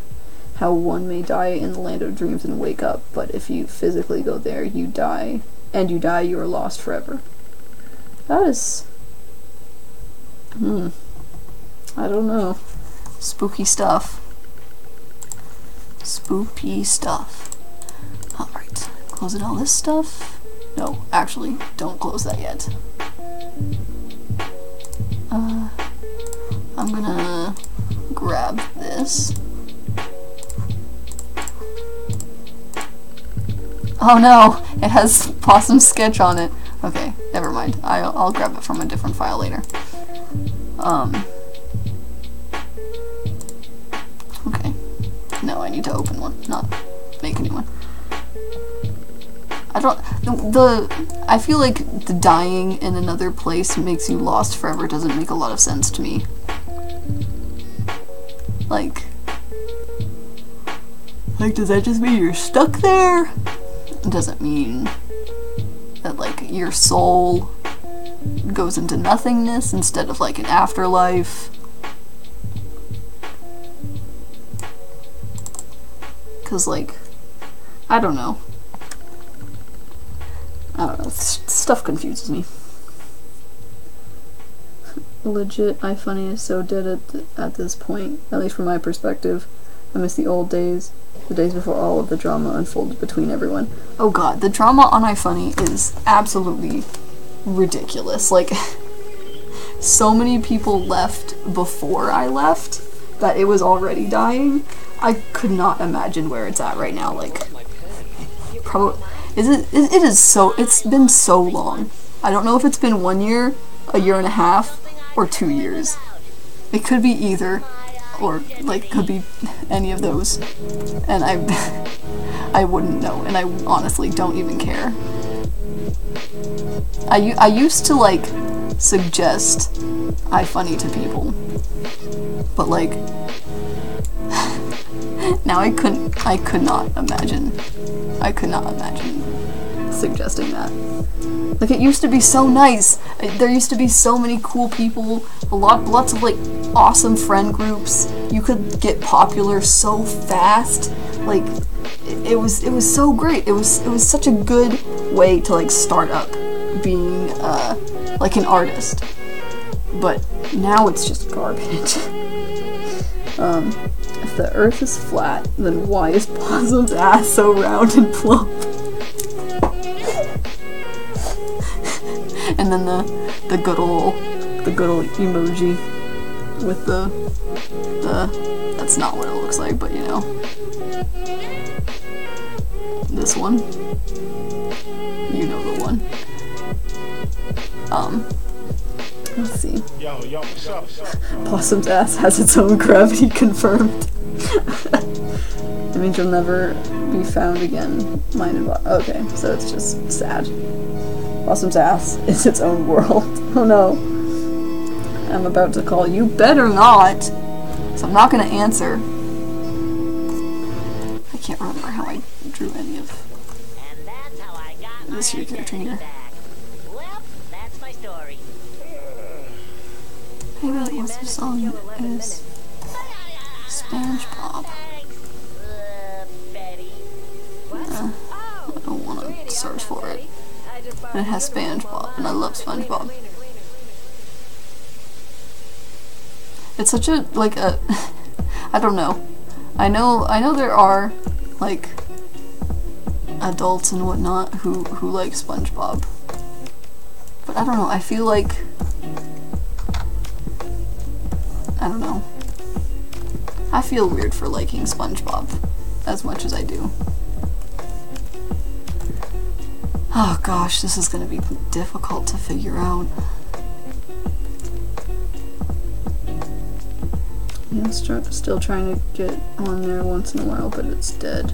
how one may die in the land of dreams and wake up, but if you physically go there, you die, you are lost forever. That is... I don't know. Spooky stuff. Spooky stuff. Alright, closing all this stuff. No, actually, don't close that yet. I'm gonna grab this. Oh no, it has Possum Sketch on it. Okay, never mind. I'll grab it from a different file later. Okay. No, I need to open one, not make a new one. I feel like the dying in another place makes you lost forever doesn't make a lot of sense to me. Like, does that just mean you're stuck there? It doesn't mean that, like, your soul goes into nothingness instead of, like, an afterlife. Cause, like, I don't know. Stuff confuses me. Legit, iFunny is so dead at this point, at least from my perspective. I miss the old days, the days before all of the drama unfolded between everyone. Oh god, the drama on iFunny is absolutely ridiculous. Like, so many people left before I left that it was already dying. I could not imagine where it's at right now. Like, probably... It's been so long. I don't know if it's been 1 year, a year and a half, or 2 years. It could be either, or, like, could be any of those. And I wouldn't know, and I honestly don't even care. I used to, like, suggest iFunny to people. But, like, now I could not imagine suggesting that. Like, it used to be so nice. There used to be so many cool people, lots of, like, awesome friend groups. You could get popular so fast. Like, it was so great. It was such a good way to, like, start up being, like, an artist. But now it's just garbage. If the earth is flat, then why is Possum's ass so round and plump? And then the good old emoji with the that's not what it looks like, but you know, this one, you know the one. Let's see. Possum's ass has its own gravity confirmed. It means you'll never be found again. Okay, so it's just sad. Possum's ass is its own world. Oh no. I'm about to call. You better not! So I'm not gonna answer. I can't remember how I drew any of this here character here. Well, that's my story. Maybe that was the song is SpongeBob. I don't want to search for it. And it has SpongeBob, and I love SpongeBob. It's such a, like a, I don't know. I know there are, like, adults and whatnot who like SpongeBob. But I don't know, I feel like, I don't know. I feel weird for liking SpongeBob as much as I do. Oh gosh, this is gonna be difficult to figure out. I'm still trying to get on there once in a while, but it's dead.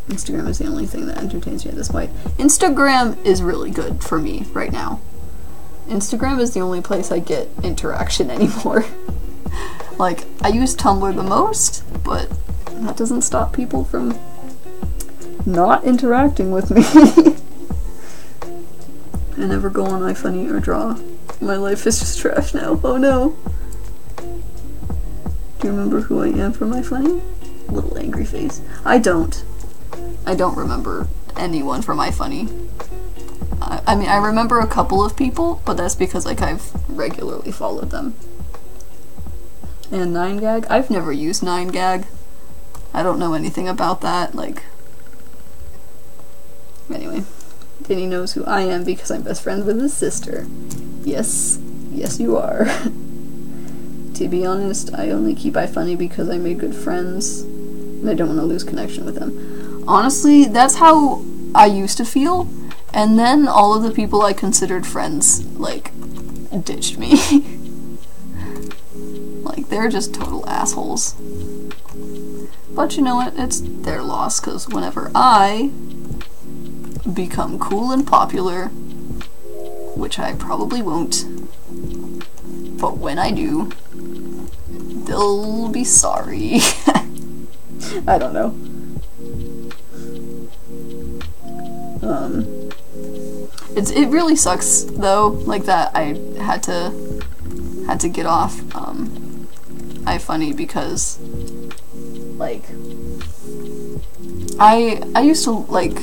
Instagram is the only thing that entertains me at this point. Instagram is really good for me right now. Instagram is the only place I get interaction anymore. Like, I use Tumblr the most, but that doesn't stop people from not interacting with me. I never go on iFunny or draw. My life is just trash now. Oh no. Do you remember who I am from iFunny? Little angry face. I don't remember anyone from iFunny. I mean, I remember a couple of people, but that's because, like, I've regularly followed them. And 9gag? I've never used 9gag. I don't know anything about that, like... Anyway, Vinny knows who I am because I'm best friends with his sister. Yes, yes you are. To be honest, I only keep iFunny because I made good friends, and I don't want to lose connection with them. Honestly, that's how I used to feel, and then all of the people I considered friends, like, ditched me. Like, they're just total assholes. But you know what? It's their loss, because whenever I become cool and popular, which I probably won't, but when I do, they'll be sorry. I don't know. It really sucks though, like that I had to get off iFunny because like I used to like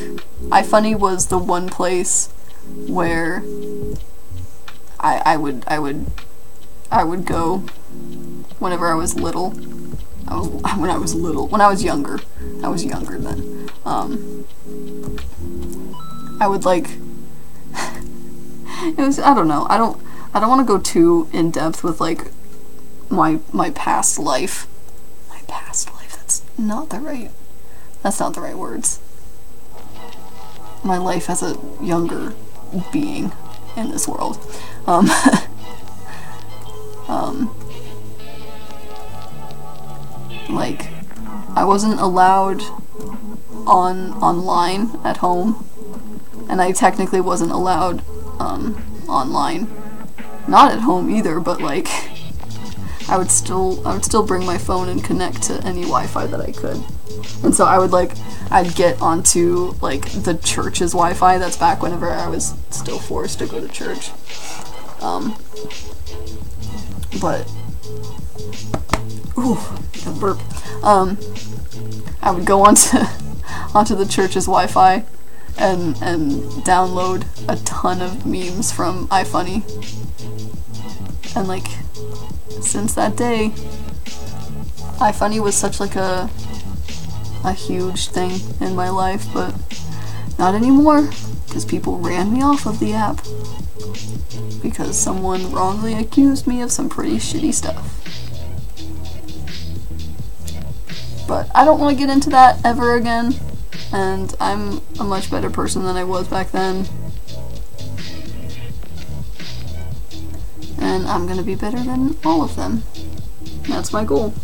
iFunny was the one place where I would go whenever I was little. When I was younger. I was younger then. I would like it was, I don't know. I don't want to go too in depth with like my past life. My past life. That's not the right words. My life as a younger being in this world. Like, I wasn't allowed online at home, and I technically wasn't allowed online, not at home either. But like, I would still bring my phone and connect to any Wi-Fi that I could, and so I'd get onto like the church's Wi-Fi. That's back whenever I was still forced to go to church. But ooh, a burp. I would go onto the church's Wi-Fi and download a ton of memes from iFunny. And like, since that day, iFunny was such like a huge thing in my life, but not anymore, because people ran me off of the app because someone wrongly accused me of some pretty shitty stuff. But I don't want to get into that ever again, and I'm a much better person than I was back then. And I'm gonna be better than all of them. That's my goal.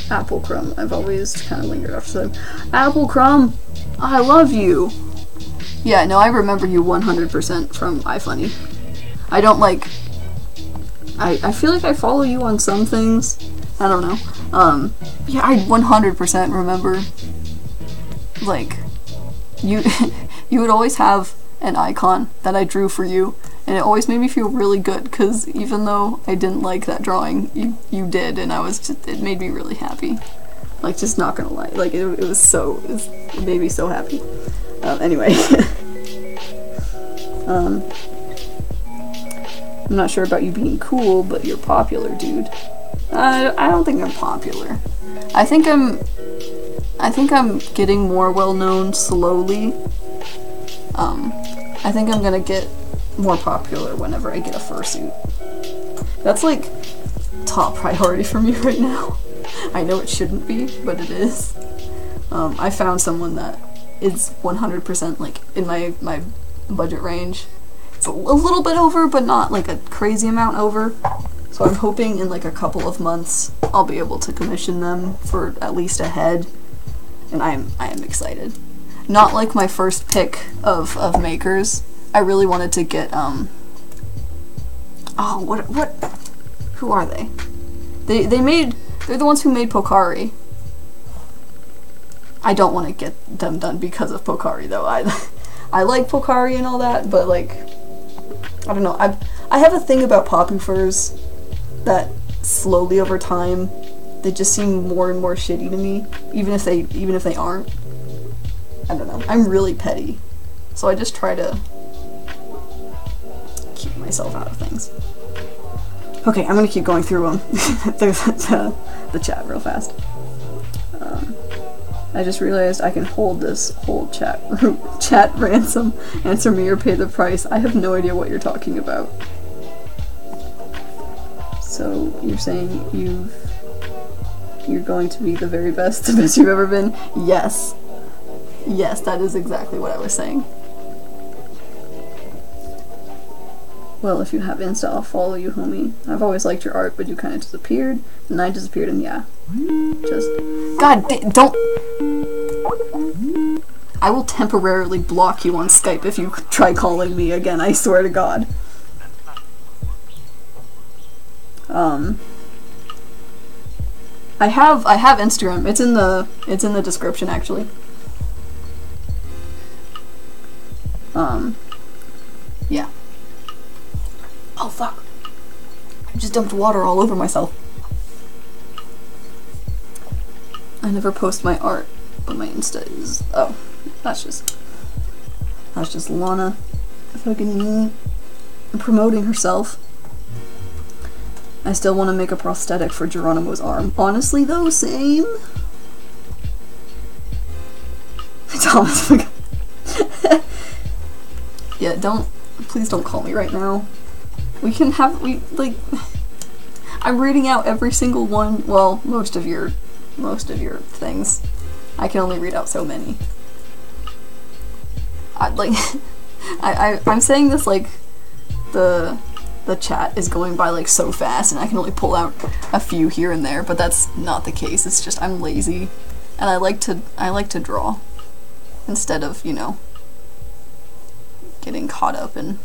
Apple Crumb. I've always kind of lingered after them. Apple Crumb! I love you! Yeah, no, I remember you 100% from iFunny. I don't like... I feel like I follow you on some things. I don't know. Yeah, I 100% remember, like, you you would always have an icon that I drew for you, and it always made me feel really good, because even though I didn't like that drawing, you did, and it made me really happy. Like, just not gonna lie. Like, it made me so happy. Anyway. I'm not sure about you being cool, but you're popular, dude. I don't think I'm popular. I think I'm getting more well-known slowly. I think I'm gonna get more popular whenever I get a fursuit. That's like top priority for me right now. I know it shouldn't be, but it is. I found someone that is 100% like in my budget range. It's a little bit over, but not like a crazy amount over. So I'm hoping in like a couple of months I'll be able to commission them for at least a head, and I am excited. Not like my first pick of makers. I really wanted to get who are they? They're the ones who made Pokari. I don't want to get them done because of Pokari though. I like Pokari and all that, but like, I don't know. I have a thing about Poppy furs that slowly over time they just seem more and more shitty to me, even if they aren't. I don't know. I'm really petty, so I just try to keep myself out of things. Okay, I'm gonna keep going through the chat real fast. I just realized I can hold this whole chat ransom, answer me or pay the price. I have no idea what you're talking about. So you're saying you're going to be the very best, the best you've ever been? Yes. Yes, that is exactly what I was saying. Well, if you have Insta, I'll follow you, homie. I've always liked your art, but you kind of disappeared, and I disappeared, and yeah. Just... God, don't... I will temporarily block you on Skype if you try calling me again, I swear to God. I have Instagram. It's in the description, actually. Yeah. Oh fuck. I just dumped water all over myself. I never post my art, but my Insta is... Oh, that's just Lana fucking promoting herself. I still want to make a prosthetic for Geronimo's arm. Honestly though, same. Thomas. Yeah, please don't call me right now. I'm reading out every single one, well, most of your things. I can only read out so many. I'm saying this like the chat is going by like so fast and I can only pull out a few here and there, but that's not the case. It's just I'm lazy and I like to draw instead of, you know, getting caught up in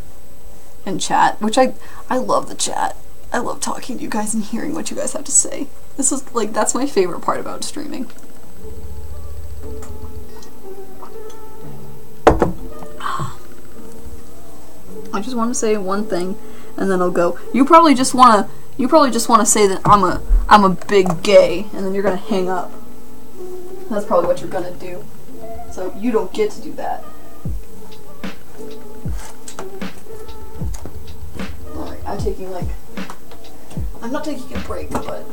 chat, which I love the chat. I love talking to you guys and hearing what you guys have to say. This is like, that's my favorite part about streaming. I just want to say one thing and then I'll go. You probably just want to say that I'm a big gay and then you're going to hang up. That's probably what you're going to do. So you don't get to do that. Alright, I'm not taking a break, but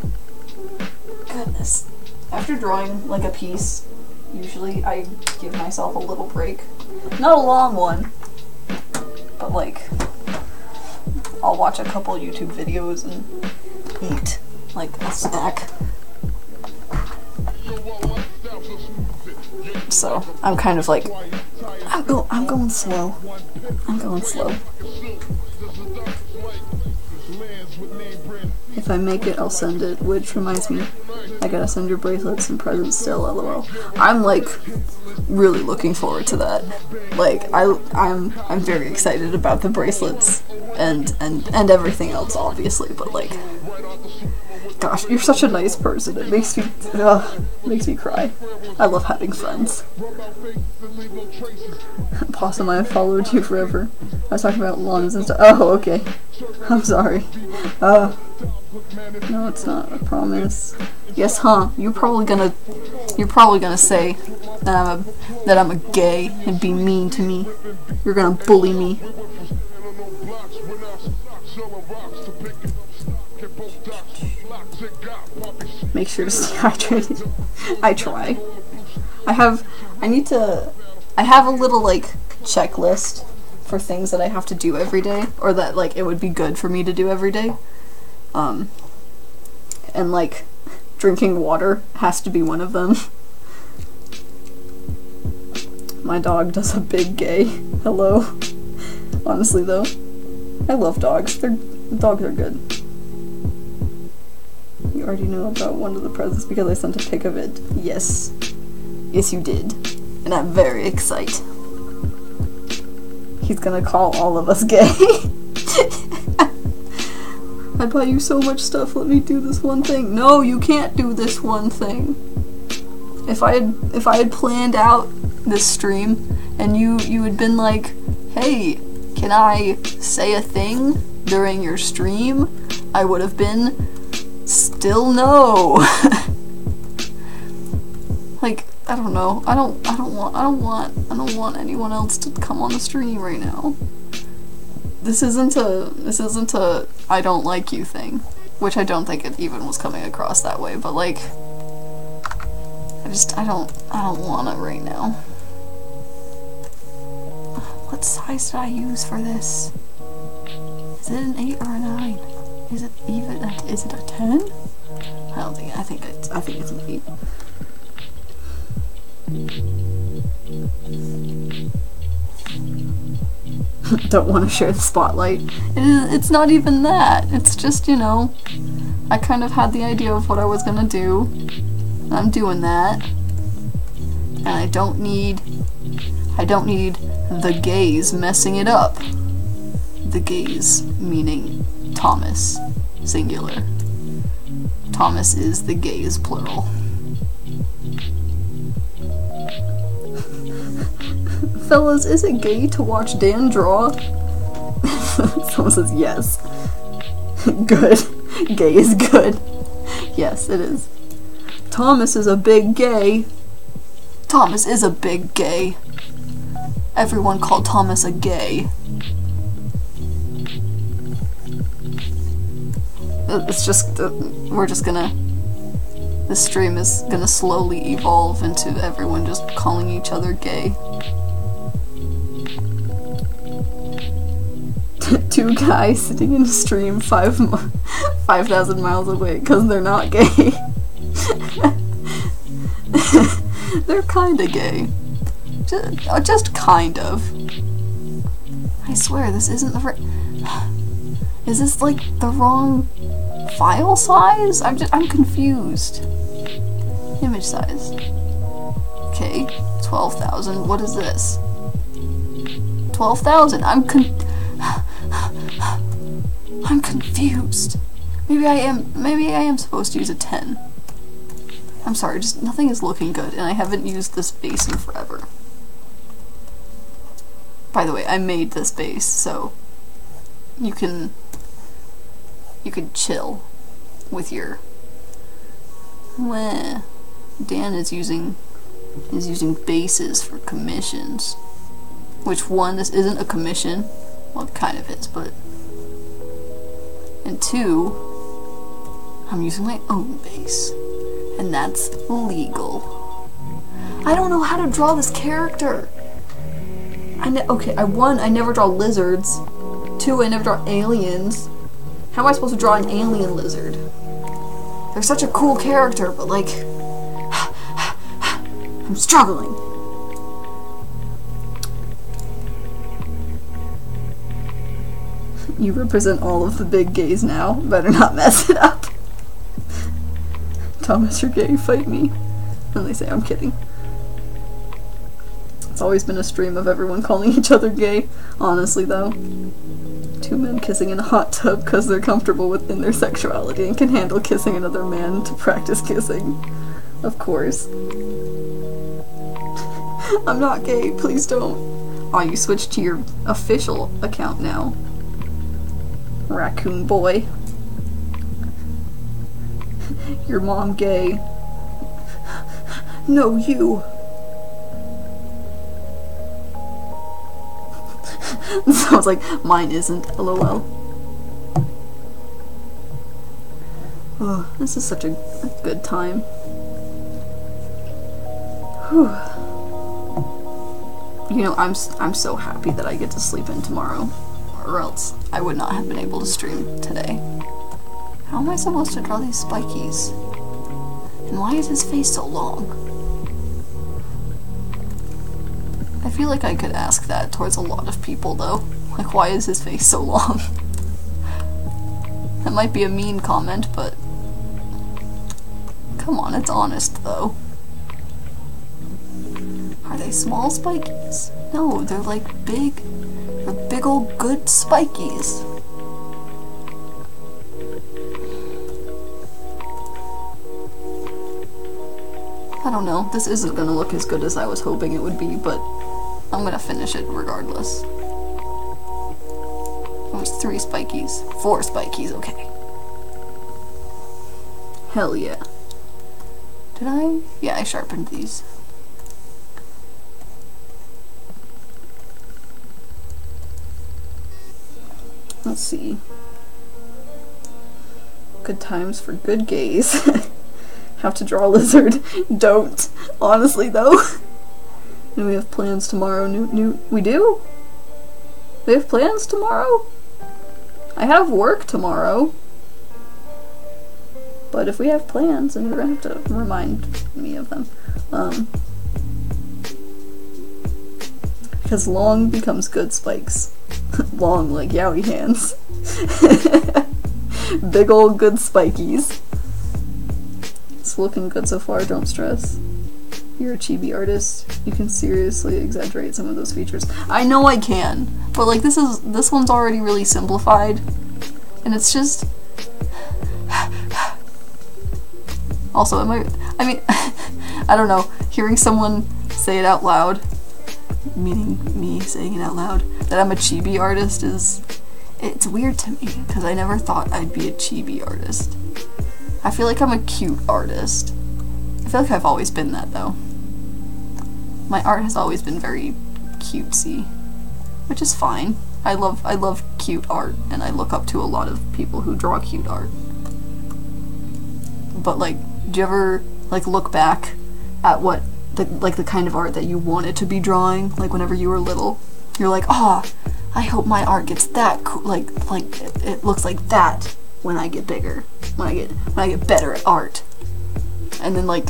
goodness. After drawing like a piece, usually I give myself a little break. Not a long one, but like I'll watch a couple YouTube videos and eat like a snack. So I'm kind of like I'm going slow. I'm going slow. If I make it, I'll send it, which reminds me, I gotta send your bracelets and presents still, lol. I'm like really looking forward to that. Like I'm very excited about the bracelets and everything else, obviously, but like, gosh, you're such a nice person. It makes me cry. I love having friends. Possum, I have followed you forever. I was talking about lawns and stuff. Oh, okay. I'm sorry. No, it's not. I promise. Yes, huh? You're probably gonna say that I'm a gay and be mean to me. You're gonna bully me. Make sure to stay hydrated. I try. I have a little like checklist for things that I have to do every day, or that like it would be good for me to do every day. And like drinking water has to be one of them. My dog does a big gay. Hello. Honestly though, I love dogs. Dogs are good. You already know about one of the presents because I sent a pic of it. Yes. Yes, you did. And I'm very excited. He's gonna call all of us gay. I bought you so much stuff, let me do this one thing. No, you can't do this one thing. If I had planned out this stream and you had been like, hey, can I say a thing during your stream? I would have been still no. Like, I don't know. I don't want anyone else to come on the stream right now. this isn't a I don't like you thing, which I don't think it even was coming across that way, but like, I don't want it right now. What size did I use for this? Is it an 8 or a 9? Is it even is it a 10? I don't think, I think it's an 8. Don't want to share the spotlight. It's not even that. It's just, you know, I kind of had the idea of what I was gonna do. I'm doing that. And I don't need the gays messing it up. The gays meaning Thomas, singular. Thomas is the gays, plural. Fellas, is it gay to watch Dan draw? Someone says yes. Good. Gay is good. Yes, it is. Thomas is a big gay. Thomas is a big gay. Everyone called Thomas a gay. It's just, we're just gonna, this stream is gonna slowly evolve into everyone just calling each other gay. 2 guys sitting in a stream 5,000 miles away because they're not gay. They're kinda gay. Just kind of. I swear this isn't the right. Is this like the wrong file size? I'm confused. Image size. Okay, 12,000. What is this? 12,000. I'm confused. Maybe I am supposed to use a 10. I'm sorry, just nothing is looking good, and I haven't used this base in forever. By the way, I made this base, so you can chill with your. Meh. Dan is using bases for commissions. Which one? This isn't a commission. Well, it kind of is, but. And 2, I'm using my own base. And that's legal. I don't know how to draw this character. Okay, 1, I never draw lizards. 2, I never draw aliens. How am I supposed to draw an alien lizard? They're such a cool character, but like, I'm struggling. You represent all of the big gays now. Better not mess it up. Thomas, you're gay, fight me. And they say I'm kidding. It's always been a stream of everyone calling each other gay. Honestly though. 2 men kissing in a hot tub because they're comfortable within their sexuality and can handle kissing another man to practice kissing. Of course. I'm not gay, please don't. Oh, you switched to your official account now. Raccoon boy. Your mom gay. No, you. Sounds like mine isn't, lol. Oh, this is such a good time. Whew. You know, I'm so happy that I get to sleep in tomorrow, or else I would not have been able to stream today. How am I supposed to draw these spikies? And why is his face so long? I feel like I could ask that towards a lot of people though. Like, why is his face so long? That might be a mean comment, but come on, it's honest though. Are they small spikies? No, they're like big. They're big old good spikies. I don't know, this isn't gonna look as good as I was hoping it would be, but I'm gonna finish it regardless. It was 3 spikies. 4 spikies, okay. Hell yeah. Did I? Yeah, I sharpened these. Let's see. Good times for good gays. How to draw a lizard. Don't. Honestly, though. And we have plans tomorrow. We do? We have plans tomorrow? I have work tomorrow. But if we have plans, then you're gonna have to remind me of them. Because long becomes good spikes. Long like Yowie hands. Big old good spikies. It's looking good so far, don't stress. You're a chibi artist. You can seriously exaggerate some of those features. I know I can, but like this one's already really simplified. And it's just also, I mean, I don't know, hearing someone say it out loud, meaning me saying it out loud, that I'm a chibi artist it's weird to me, because I never thought I'd be a chibi artist. I feel like I'm a cute artist. I feel like I've always been that, though. My art has always been very cutesy, which is fine. I love cute art, and I look up to a lot of people who draw cute art. But like, do you ever like look back at what the kind of art that you wanted to be drawing, like whenever you were little? You're like, oh, I hope my art gets that cool, like it looks like that when I get bigger, when I get better at art. And then like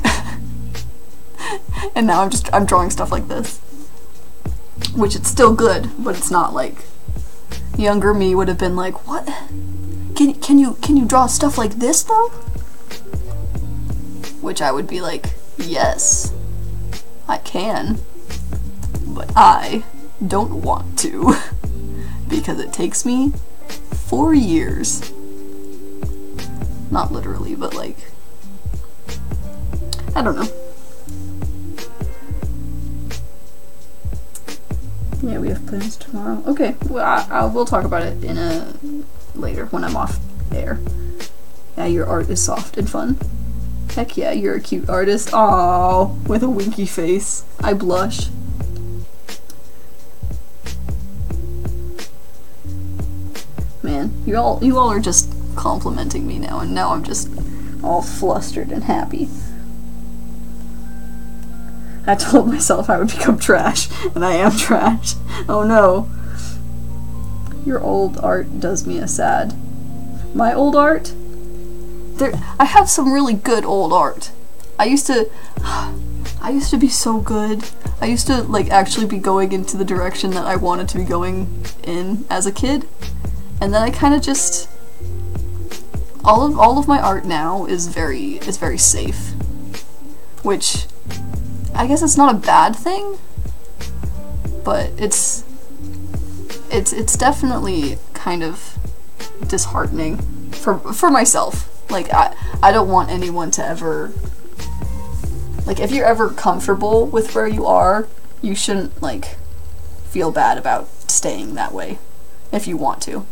and now I'm drawing stuff like this, which it's still good, but it's not like younger me would have been like, what? Can you draw stuff like this though? Which I would be like, yes, I can, but I don't want to because it takes me 4 years. Not literally, but like, I don't know. Yeah, we have plans tomorrow. Okay, well, we'll talk about it later when I'm off air. Yeah, your art is soft and fun. Heck yeah, you're a cute artist. Aww, with a winky face. I blush. Man, you all are just complimenting me now, and now I'm just all flustered and happy. I told myself I would become trash, and I am trash. Oh no. Your old art does me a sad. My old art? I have some really good old art. I used to be so good. I used to like actually be going into the direction that I wanted to be going in as a kid. And then I kind of just all of my art now is very safe. Which I guess it's not a bad thing, but it's definitely kind of disheartening for myself. Like, I don't want anyone to ever, like, if you're ever comfortable with where you are, you shouldn't, like, feel bad about staying that way, if you want to.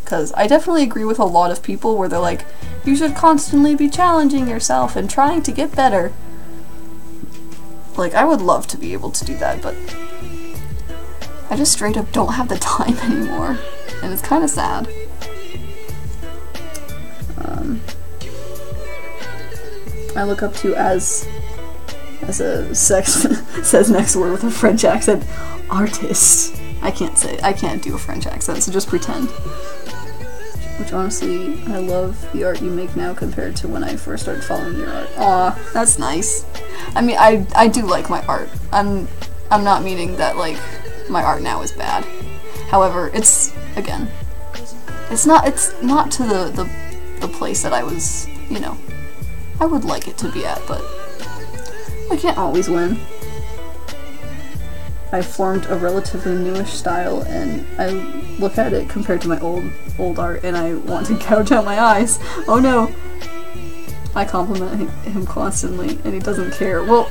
Because I definitely agree with a lot of people where they're like, you should constantly be challenging yourself and trying to get better. Like, I would love to be able to do that, but I just straight up don't have the time anymore, and it's kind of sad. I look up to as a sex says next word with a French accent, artist. I can't do a French accent, so just pretend. Which honestly, I love the art you make now compared to when I first started following your art. Aw, that's nice. I mean, I do like my art. I'm not meaning that like my art now is bad. However, it's not to the place that I was, you know, I would like it to be at, but I can't always win. I formed a relatively newish style, and I look at it compared to my old art, and I want to gouge out my eyes. Oh no! I compliment him constantly, and he doesn't care. Well,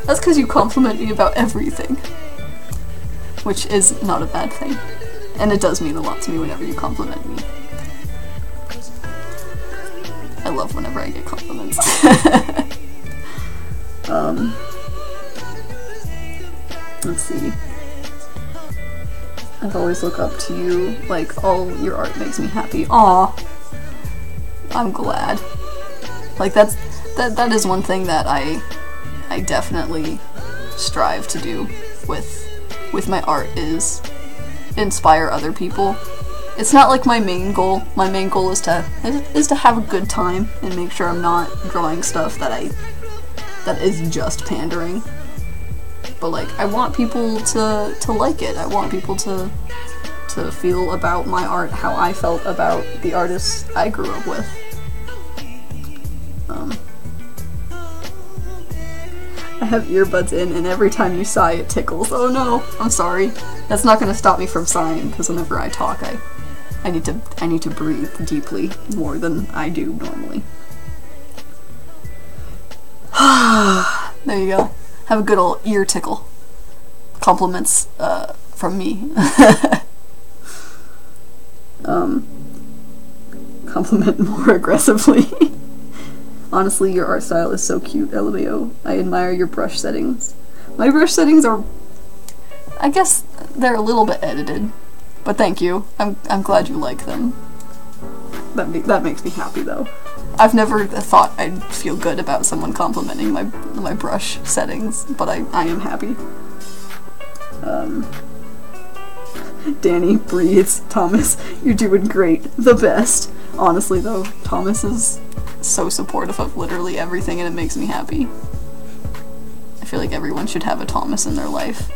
that's because you compliment me about everything, which is not a bad thing, and it does mean a lot to me whenever you compliment me. I love whenever I get compliments. Let's see. I've always looked up to you. Like, all your art makes me happy. Aw. I'm glad. Like, that is one thing that I definitely strive to do with my art, is inspire other people. It's not like my main goal. My main goal is to have a good time and make sure I'm not drawing stuff that is just pandering. But like, I want people to like it. I want people to feel about my art how I felt about the artists I grew up with. I have earbuds in, and every time you sigh, it tickles. Oh no, I'm sorry. That's not gonna stop me from sighing, because whenever I talk, I need to breathe deeply more than I do normally. There you go. Have a good old ear tickle. Compliments from me. Compliment more aggressively. Honestly, your art style is so cute, LMAO. I admire your brush settings. My brush settings are... I guess they're a little bit edited. But thank you. I'm glad you like them. That makes me happy, though. I've never thought I'd feel good about someone complimenting my brush settings, but I am happy. Danny breathes. Thomas, you're doing great. The best. Honestly, though, Thomas is so supportive of literally everything, and it makes me happy. I feel like everyone should have a Thomas in their life.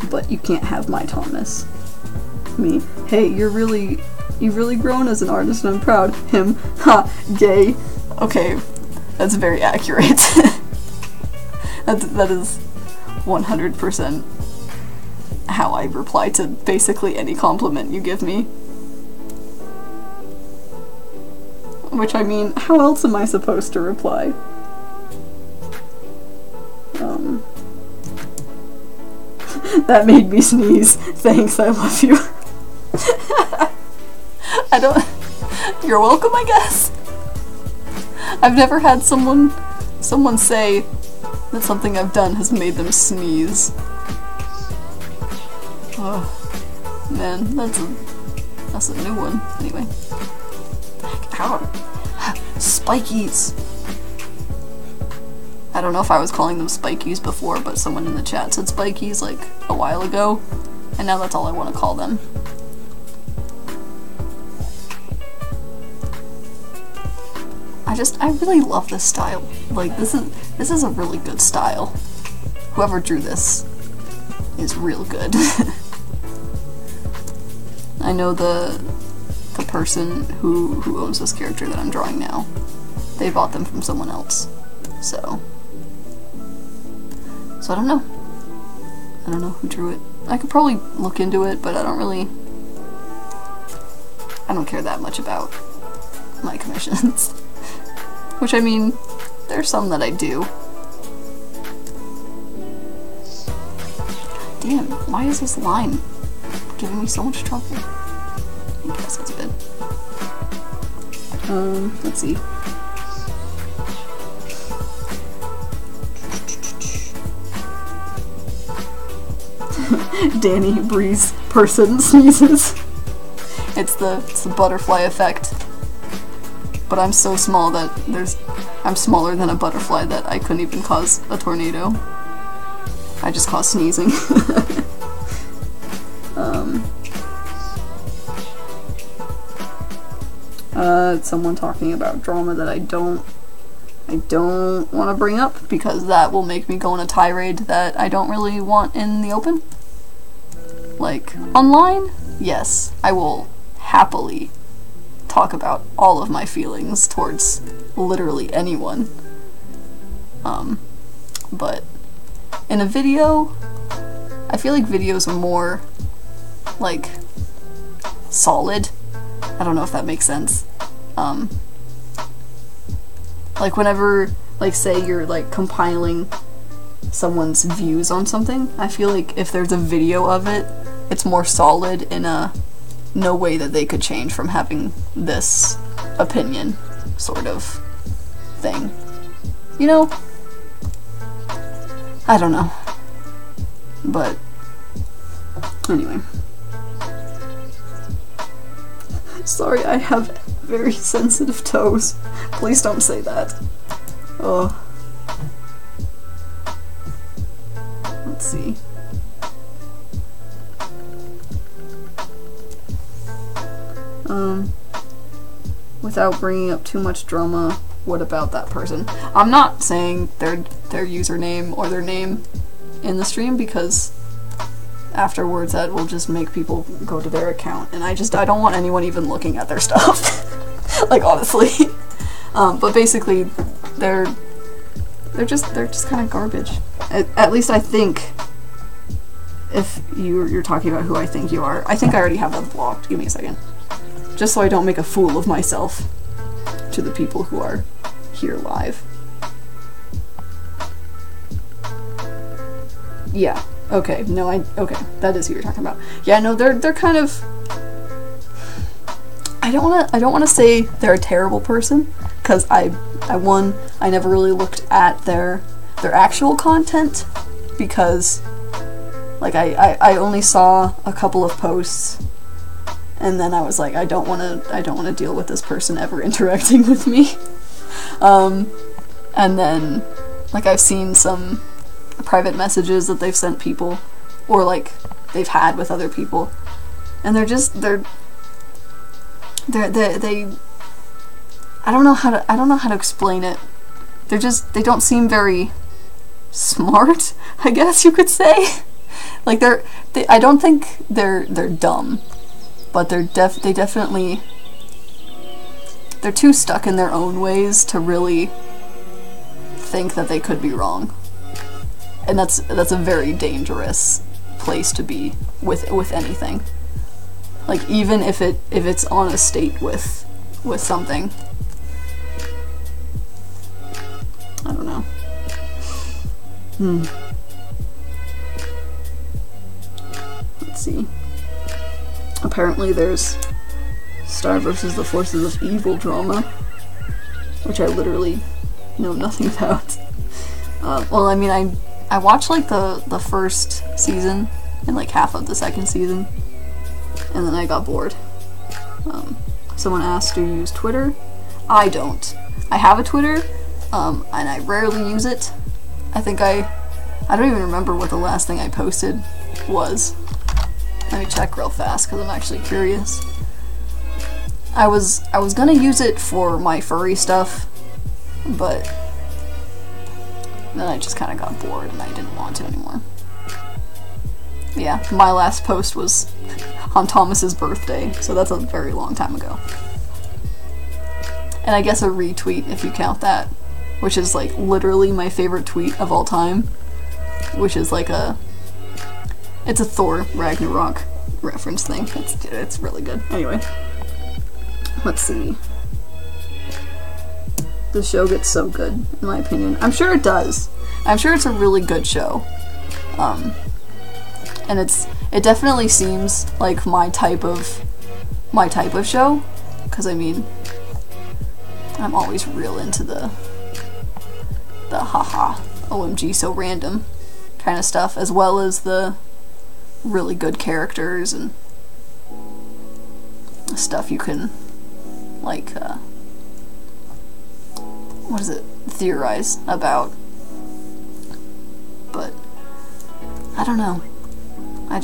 But you can't have my Thomas. Me. Hey, you've really grown as an artist, and I'm proud. Him. Ha. Gay. Okay, that's very accurate. that is 100% how I reply to basically any compliment you give me. Which, I mean, how else am I supposed to reply? That made me sneeze. Thanks, I love you. I don't... You're welcome, I guess. I've never had someone say that something I've done has made them sneeze. Oh, man, that's a new one. Anyway. Ow. Spikies! I don't know if I was calling them spikies before, but someone in the chat said spikies like a while ago, and now that's all I want to call them. I really love this style. Like, this is a really good style. Whoever drew this is real good. I know the person who owns this character that I'm drawing now. They bought them from someone else. So I don't know. I don't know who drew it. I could probably look into it, but I don't care that much about my commissions. Which, I mean, there's some that I do. Damn, why is this line giving me so much trouble? I guess that's a bit. Let's see. Danny breathes, person sneezes. It's the butterfly effect. But I'm so small that I'm smaller than a butterfly that I couldn't even cause a tornado. I just caused sneezing. Someone talking about drama that I don't want to bring up, because that will make me go on a tirade that I don't really want in the open. Like, online? Yes, I will happily talk about all of my feelings towards literally anyone. But in a video, I feel like videos are more, like, solid. I don't know if that makes sense. Like, whenever, like, say you're, like, compiling someone's views on something, I feel like if there's a video of it, it's more solid in a no way that they could change from having this opinion sort of thing. You know? I don't know. But anyway. Sorry, I have very sensitive toes. Please don't say that. Oh. Let's see. Without bringing up too much drama, what about that person? I'm not saying their username or their name in the stream, because afterwards that will just make people go to their account, and I don't want anyone even looking at their stuff. Like, honestly. But basically, they're just kind of garbage. At least I think, if you're talking about who I think you are. I think I already have them blocked. Give me a second. Just so I don't make a fool of myself to the people who are here live. Yeah. Okay. No, okay. That is who you're talking about. Yeah, no, they're kind of, I don't wanna say they're a terrible person, because I never really looked at their actual content, because like I only saw a couple of posts, and then I was like, I don't wanna deal with this person ever interacting with me. And then like I've seen some private messages that they've sent people, or like they've had with other people, and they I don't know how to explain it. They don't seem very smart, I guess you could say. Like I don't think they're dumb, but they definitely, they're too stuck in their own ways to really think that they could be wrong. And that's a very dangerous place to be with anything. Like, even if it's on a state with something. I don't know. Let's see. Apparently there's Star versus the Forces of Evil drama, which I literally know nothing about. Well, I mean, I watched like the first season and like half of the second season, and then I got bored. Someone asked, do you use Twitter? I don't. I have a Twitter, and I rarely use it. I think I don't even remember what the last thing I posted was. Let me check real fast, because I'm actually curious. I was gonna use it for my furry stuff, but then I just kind of got bored and I didn't want to anymore. Yeah, my last post was on Thomas's birthday, so that's a very long time ago. And I guess a retweet, if you count that, which is like literally my favorite tweet of all time, which is like it's a Thor Ragnarok reference thing. It's really good. Anyway, let's see. The show gets so good, in my opinion. I'm sure it does. I'm sure it's a really good show. And it definitely seems like my type of show, because I mean, I'm always real into the haha, OMG so random kind of stuff, as well as the really good characters and stuff you can like what is it, theorize about. But I don't know, I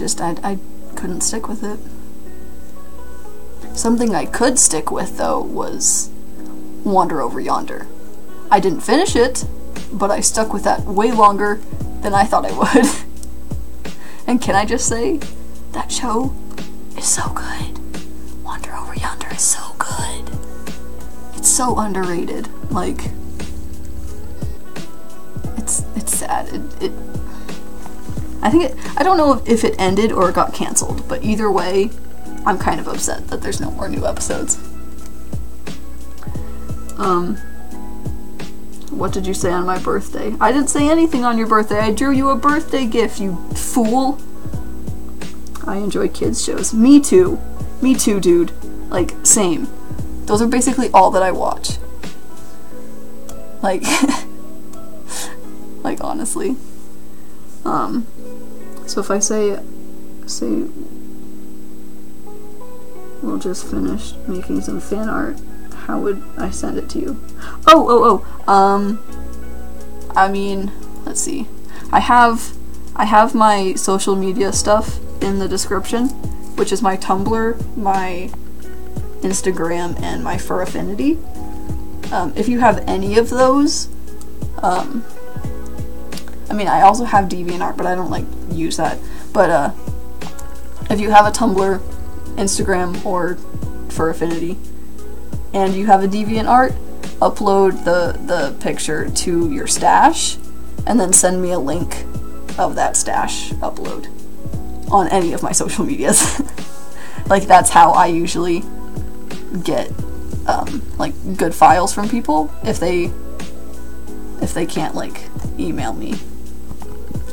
couldn't stick with it. Something I could stick with though was Wander Over Yonder. I didn't finish it, but I stuck with that way longer than I thought I would. And can I just say, that show is so good. Wander Over Yonder is so good. It's so underrated. Like, it's sad. I don't know if it ended or it got canceled, but either way, I'm kind of upset that there's no more new episodes. What did you say on my birthday? I didn't say anything on your birthday. I drew you a birthday gift, you fool. I enjoy kids shows. Me too. Me too, dude. Like, same. Those are basically all that I watch. Like, like honestly. So if I say we'll just finished making some fan art, how would I send it to you? I mean, let's see. I have my social media stuff in the description, which is my Tumblr, my Instagram, and my Fur Affinity. If you have any of those, I mean, I also have DeviantArt, but I don't like use that. But if you have a Tumblr, Instagram, or Fur Affinity, and you have a DeviantArt, upload the picture to your stash, and then send me a link of that stash upload on any of my social medias. Like, that's how I usually get like good files from people if they can't like email me,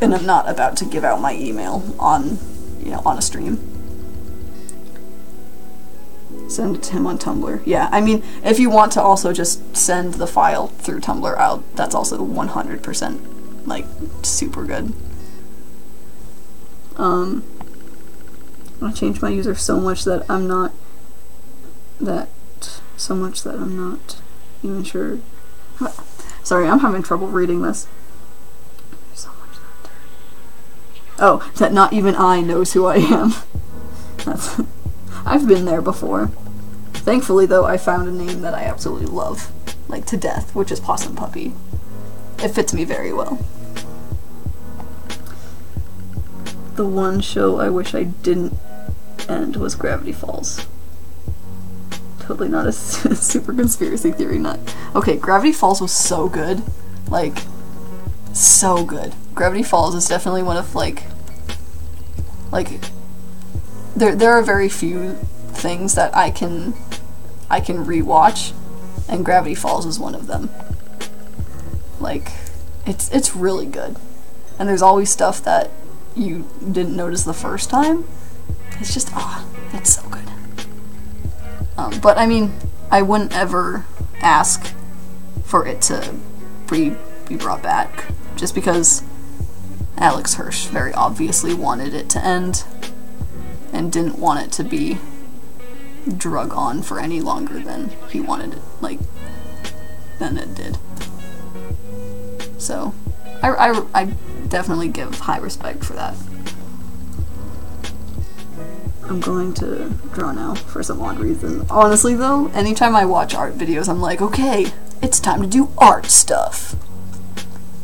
and I'm not about to give out my email on, you know, on a stream. Send it to him on Tumblr. Yeah, I mean, if you want to also just send the file through Tumblr out, that's also 100% like super good. I changed my user so much that I'm not even sure. Sorry, I'm having trouble reading this. So much that. Oh, that not even I knows who I am. That's I've been there before. Thankfully, though, I found a name that I absolutely love, like to death, which is Possum Puppy. It fits me very well. The one show I wish I didn't end was Gravity Falls. Totally not a super conspiracy theory nut. Okay, Gravity Falls was so good. Like, so good. Gravity Falls is definitely one of, like there are very few things that I can rewatch, and Gravity Falls is one of them. Like, it's really good. And there's always stuff that you didn't notice the first time. It's just, it's so good. But I mean, I wouldn't ever ask for it to be brought back, just because Alex Hirsch very obviously wanted it to end and didn't want it to be drug on for any longer than he wanted it, like, than it did. So, I definitely give high respect for that. I'm going to draw now for some odd reason. Honestly though, anytime I watch art videos, I'm like, okay, it's time to do art stuff.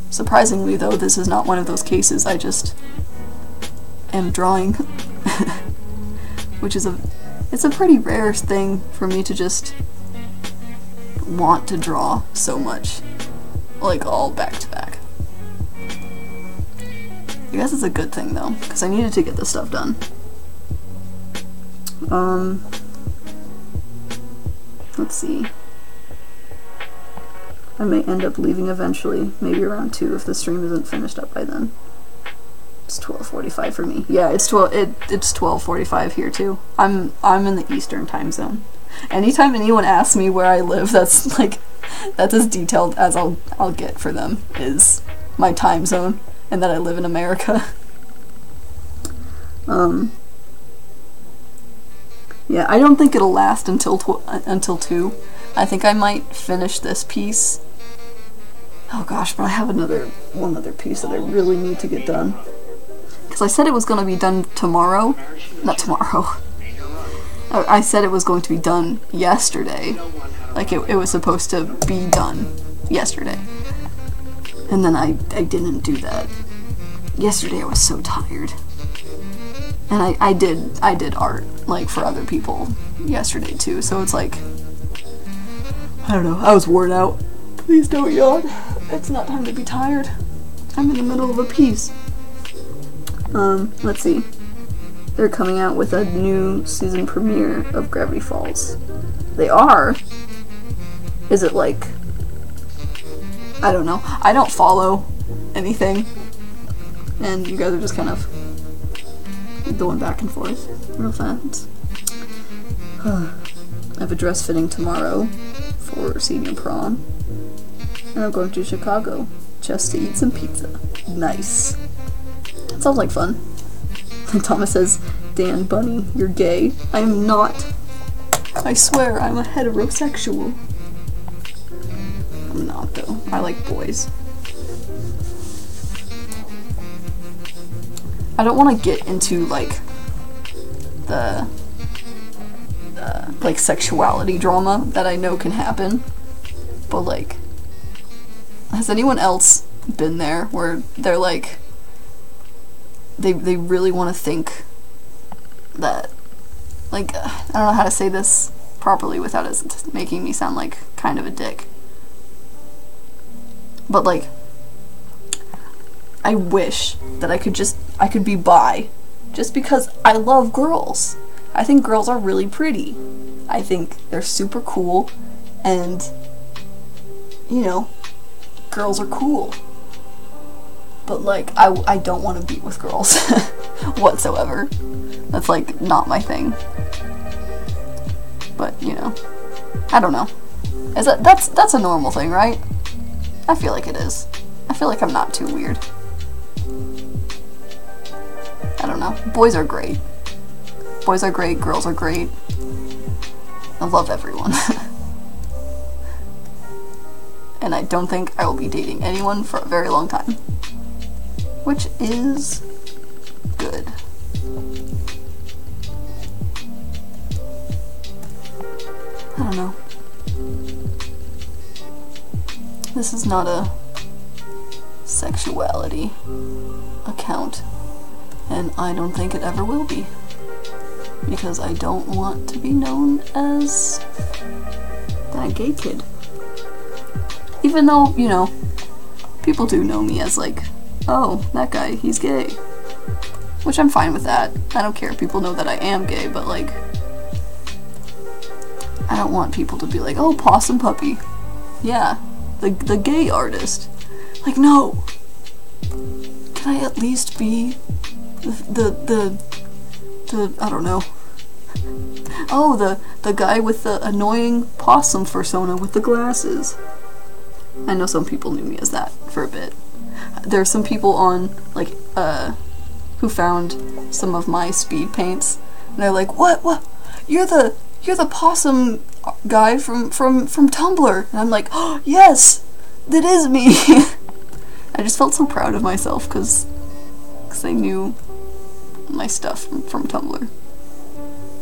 Surprisingly though, this is not one of those cases. I just am drawing. Which is it's a pretty rare thing for me to just want to draw so much. Like, all back to back. I guess it's a good thing though, because I needed to get this stuff done. Let's see. I may end up leaving eventually, maybe around 2 if the stream isn't finished up by then. It's 12:45 for me. Yeah, it's 12:45 here too. I'm in the Eastern time zone. Anytime anyone asks me where I live, that's as detailed as I'll get for them, is my time zone and that I live in America. Yeah, I don't think it'll last until 2. I think I might finish this piece. Oh gosh, but I have one other piece that I really need to get done. Because I said it was going to be done tomorrow. Not tomorrow. I said it was going to be done yesterday. Like, it was supposed to be done yesterday. And then I didn't do that. Yesterday I was so tired. And I did art, like, for other people yesterday too, so it's like, I don't know, I was worn out. Please don't yawn. It's not time to be tired. I'm in the middle of a piece. Let's see. They're coming out with a new season premiere of Gravity Falls. They are? Is it like, I don't know. I don't follow anything. And you guys are just kind of going back and forth real fast. I have a dress fitting tomorrow for senior prom. And I'm going to Chicago just to eat some pizza. Nice. That sounds like fun. And Thomas says, Dan Bunny, you're gay. I am not. I swear, I'm a heterosexual. I'm not, though. I like boys. I don't want to get into, like, the like, sexuality drama that I know can happen. But, like, has anyone else been there where they're, like, they really want to think that, like, I don't know how to say this properly without it making me sound like kind of a dick. But, like, I wish that I could be bi just because I love girls. I think girls are really pretty. I think they're super cool, and, you know, girls are cool. But, like, I don't want to be with girls whatsoever. That's, like, not my thing. But, you know, I don't know. That's a normal thing, right? I feel like it is. I feel like I'm not too weird. I don't know. Boys are great. Boys are great, girls are great. I love everyone. And I don't think I will be dating anyone for a very long time. Which is good. I don't know. This is not a sexuality account, and I don't think it ever will be. Because I don't want to be known as that gay kid. Even though, you know, people do know me as, like, oh, that guy, he's gay. Which I'm fine with that. I don't care. People know that I am gay, but, like, I don't want people to be like, oh, Possum Puppy. Yeah, the gay artist. Like, no. Can I at least be the I don't know. Oh, the guy with the annoying possum persona with the glasses. I know some people knew me as that for a bit. There are some people on, like, who found some of my speed paints, and they're like, what? You're the possum guy from Tumblr. And I'm like, oh, yes, that is me. I just felt so proud of myself because they knew my stuff from Tumblr.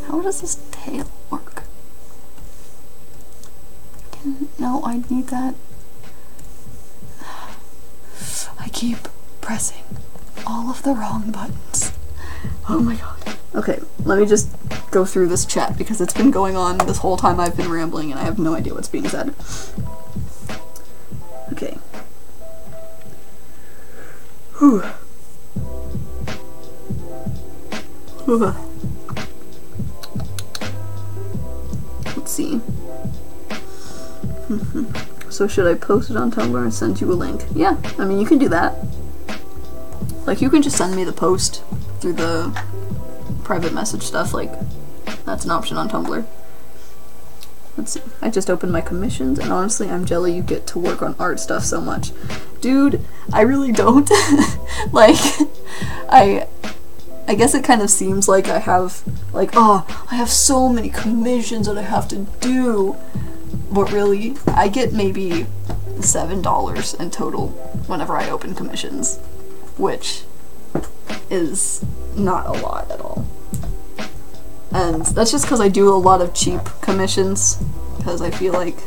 How does this tail work? No, I need that. I keep pressing all of the wrong buttons. Oh my god. Okay, let me just go through this chat because it's been going on this whole time I've been rambling and I have no idea what's being said. Okay. Whew. Let's see. So should I post it on Tumblr and send you a link? Yeah, I mean, you can do that. Like, you can just send me the post through the private message stuff, like, that's an option on Tumblr. Let's see. I just opened my commissions, and honestly, I'm jelly you get to work on art stuff so much. Dude, I really don't. Like, I guess it kind of seems like I have, like, oh, I have so many commissions that I have to do. But really, I get maybe $7 in total whenever I open commissions, which is not a lot at all. And that's just because I do a lot of cheap commissions, because I feel like,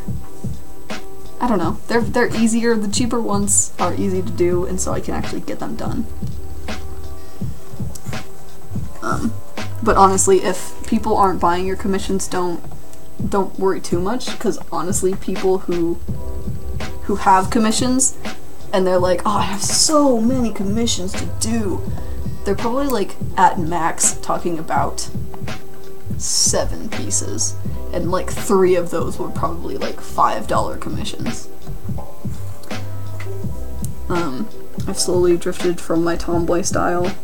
I don't know, they're easier, the cheaper ones are easy to do, and so I can actually get them done. But honestly, if people aren't buying your commissions, don't worry too much, because honestly, people who have commissions and they're like, oh, I have so many commissions to do, they're probably like at max talking about 7 pieces, and like 3 of those were probably like $5 commissions. I've slowly drifted from my tomboy style.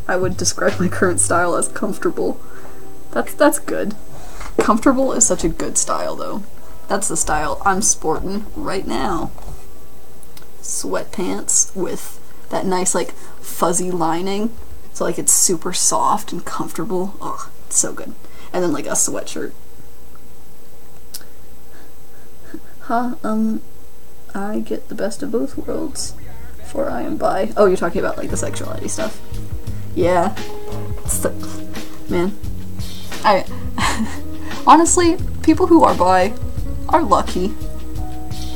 I would describe my current style as comfortable. That's good. Comfortable is such a good style, though. That's the style I'm sporting right now. Sweatpants with that nice, like, fuzzy lining. So like it's super soft and comfortable. Oh, it's so good. And then like a sweatshirt. I get the best of both worlds, for I am bi. Oh, you're talking about like the sexuality stuff. Yeah. Man. Honestly, people who are bi are lucky.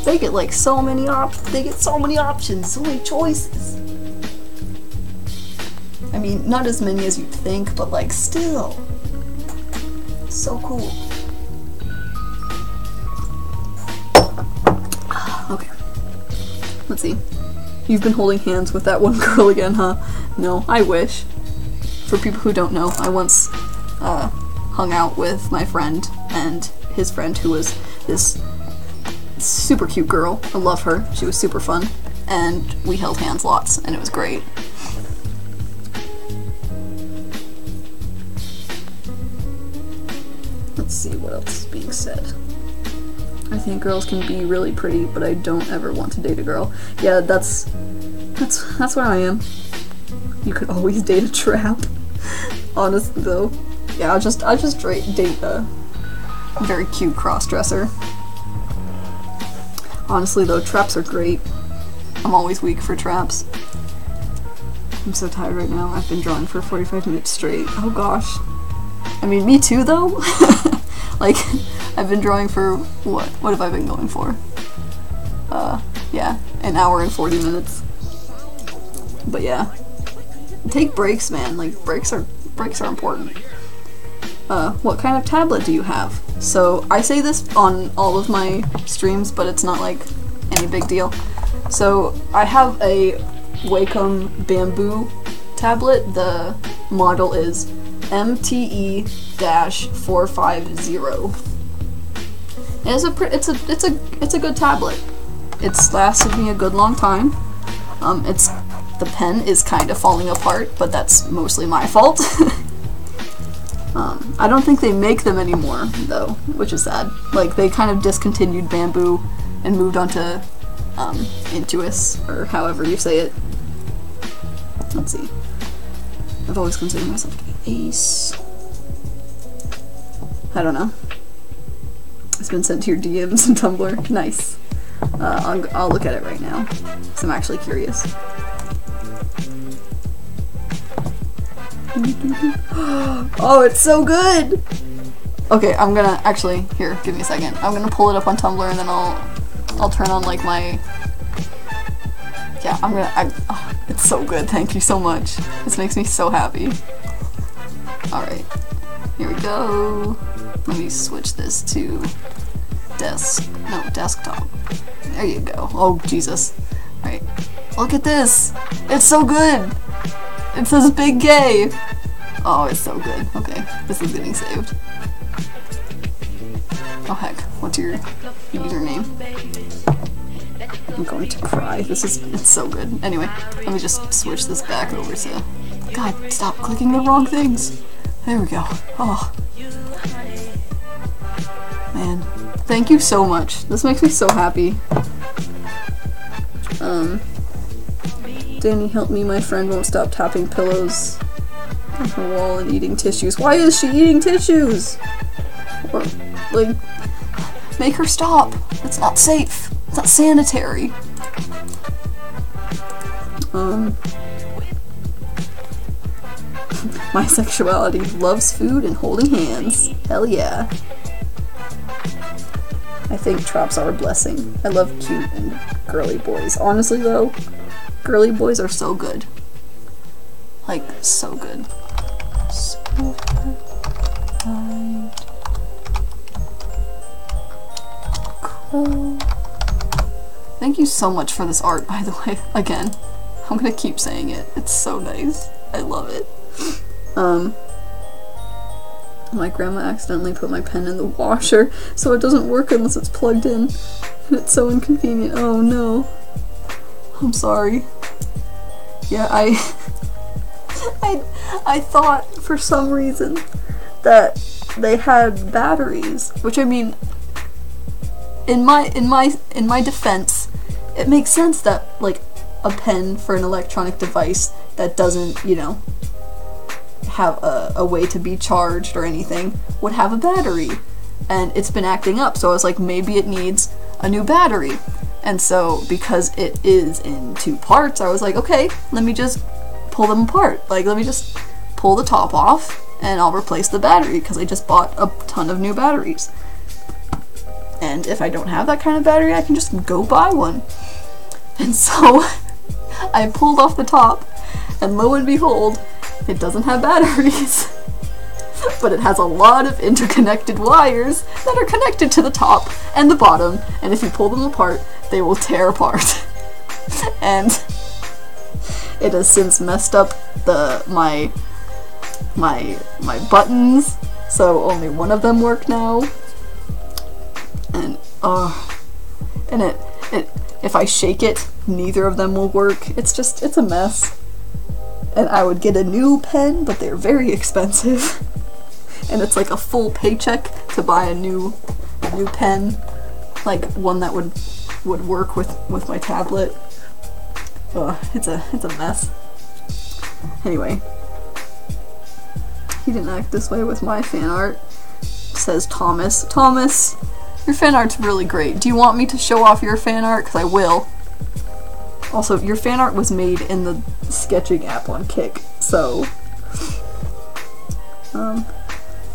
They get like so many options, so many choices. I mean, not as many as you'd think, but like still. So cool. Okay. Let's see. You've been holding hands with that one girl again, huh? No, I wish. For people who don't know, I once hung out with my friend and his friend who was this super cute girl. I love her. She was super fun. And we held hands lots, and it was great. Let's see what else is being said. I think girls can be really pretty, but I don't ever want to date a girl. Yeah, that's where I am. You could always date a trap. Honestly though. Yeah, I'll just date a very cute cross-dresser. Honestly though, traps are great. I'm always weak for traps. I'm so tired right now. I've been drawing for 45 minutes straight. Oh gosh. I mean, me too though. Like, I've been drawing for, what have I been going for? Yeah, an hour and 40 minutes. But yeah. Take breaks, man. Like, breaks are important. What kind of tablet do you have? So, I say this on all of my streams, but it's not like any big deal. So, I have a Wacom Bamboo tablet. The model is MTE-450. It's a good tablet. It's lasted me a good long time. The pen is kind of falling apart, but that's mostly my fault. I don't think they make them anymore though, which is sad. Like they kind of discontinued Bamboo and moved on to Intuos, or however you say it. Let's see. I've always considered myself to be ace. I don't know. It's been sent to your DMs and Tumblr. Nice. I'll look at it right now, because I'm actually curious. Oh, it's so good! Okay, I'm gonna actually, here, give me a second. I'm gonna pull it up on Tumblr and then I'll turn on like my, yeah, oh, it's so good, thank you so much. This makes me so happy. Alright, here we go. Let me switch this to desktop. There you go. Oh, Jesus. Alright, look at this! It's so good! It says Big Gay! Oh, it's so good. Okay, this is getting saved. Oh heck, what's your username? I'm going to cry. It's so good. Anyway, let me just switch this back over to... God, stop clicking the wrong things! There we go. Oh. Man. Thank you so much. This makes me so happy. Danny, help me. My friend won't stop tapping pillows on her wall and eating tissues. Why is she eating tissues? Or, like, make her stop. It's not safe. It's not sanitary. My sexuality loves food and holding hands. Hell yeah. I think traps are a blessing. I love cute and girly boys. Honestly though, girly boys are so good. Like, so good. So good. Cool. Thank you so much for this art, by the way. Again, I'm gonna keep saying it. It's so nice. I love it. My grandma accidentally put my pen in the washer, so it doesn't work unless it's plugged in. And it's so inconvenient. Oh no. I'm sorry. Yeah, I thought for some reason that they had batteries, which I mean, in my defense, it makes sense that like a pen for an electronic device that doesn't, you know, have a way to be charged or anything would have a battery, and it's been acting up, so I was like, maybe it needs a new battery. And so because it is in 2 parts, I was like, okay, let me just pull them apart. Like, let me just pull the top off and I'll replace the battery, because I just bought a ton of new batteries. And if I don't have that kind of battery, I can just go buy one. And so I pulled off the top, and lo and behold, it doesn't have batteries. But it has a lot of interconnected wires that are connected to the top and the bottom, and if you pull them apart, they will tear apart. And it has since messed up my buttons, so only one of them work now. And it if I shake it, neither of them will work. It's a mess. And I would get a new pen, but they're very expensive. And it's like a full paycheck to buy a new pen, like one that would work with my tablet. Ugh, it's a mess. Anyway, he didn't act this way with my fan art, says Thomas. Thomas, your fan art's really great. Do you want me to show off your fan art? Because I will. Also, your fan art was made in the sketching app on Kik, so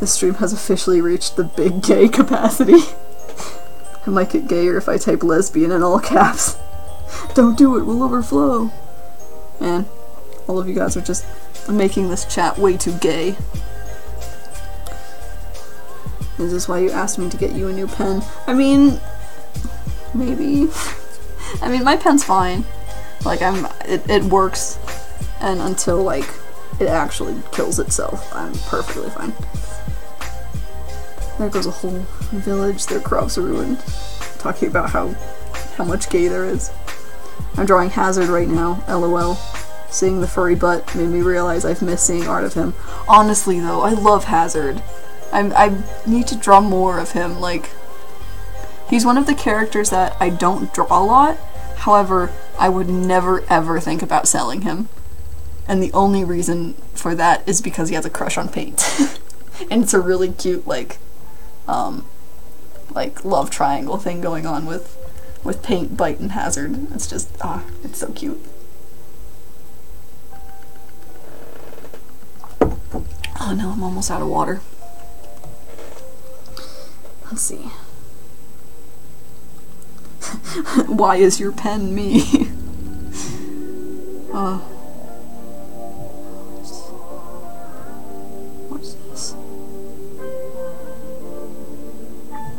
this stream has officially reached the big gay capacity. I might get gayer if I type lesbian in all caps. Don't do it, we'll overflow. Man, all of you guys are just making this chat way too gay. Is this why you asked me to get you a new pen? I mean, maybe. I mean, my pen's fine. Like, it works, and until, like, it actually kills itself, I'm perfectly fine. There goes a whole village, their crops are ruined. Talking about how much gay there is. I'm drawing Hazard right now, LOL. Seeing the furry butt made me realize I've missed seeing art of him. Honestly though, I love Hazard. I need to draw more of him. Like, he's one of the characters that I don't draw a lot, however, I would never ever think about selling him. And the only reason for that is because he has a crush on paint. And it's a really cute, like love triangle thing going on with paint, bite, and Hazard. It's just, it's so cute. Oh no, I'm almost out of water. Let's see. Why is your pen me? What's this?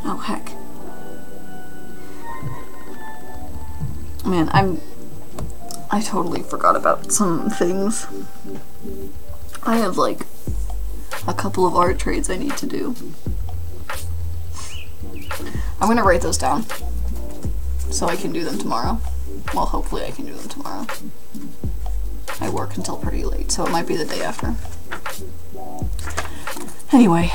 Oh heck. Man, I totally forgot about some things. I have like a couple of art trades I need to do. I'm gonna write those down so I can do them tomorrow. Well, hopefully I can do them tomorrow. I work until pretty late, so it might be the day after. Anyway.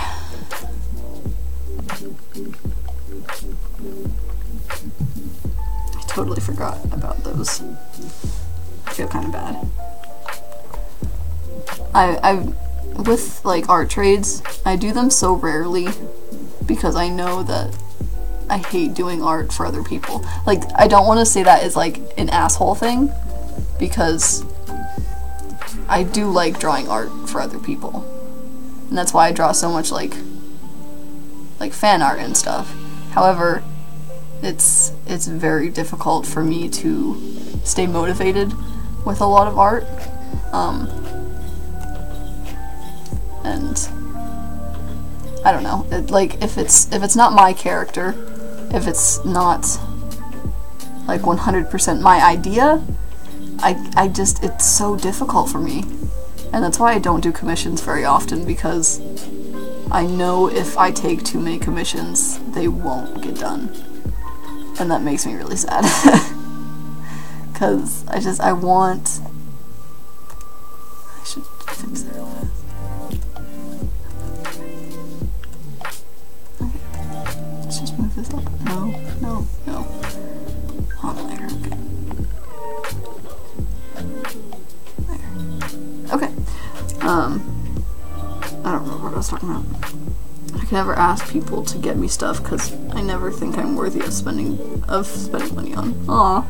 I totally forgot about those. I feel kind of bad. With like art trades, I do them so rarely because I know that I hate doing art for other people. Like, I don't want to say that as like an asshole thing, because I do like drawing art for other people. And that's why I draw so much like fan art and stuff. However, it's very difficult for me to stay motivated with a lot of art. And I don't know, like if it's not my character, if it's not like 100% my idea, I just, it's so difficult for me. And that's why I don't do commissions very often, because I know if I take too many commissions, they won't get done. And that makes me really sad. Because I should fix that. Let's just move this up. No. On there, okay. There. Okay. don't remember what I was talking about. I can never ask people to get me stuff because I never think I'm worthy of spending money on. Aw.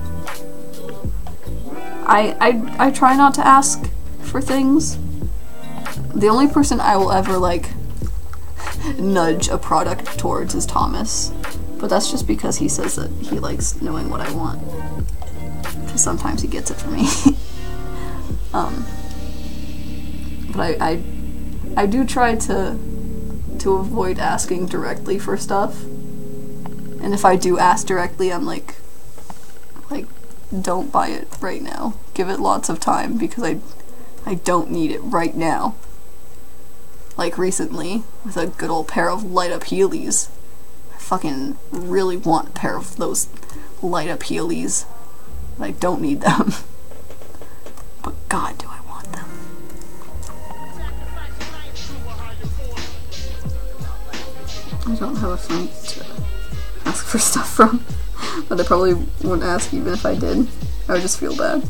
I try not to ask for things. The only person I will ever, like, nudge a product towards is Thomas. But that's just because he says that he likes knowing what I want. Because sometimes he gets it for me. But I do try to avoid asking directly for stuff. And if I do ask directly, I'm like, don't buy it right now. Give it lots of time because I don't need it right now. Like recently, with a good old pair of light-up Heelys. I fucking really want a pair of those light-up Heelys. I don't need them. But God, do I want them. I don't have a friend to ask for stuff from. But I probably wouldn't ask even if I did. I would just feel bad.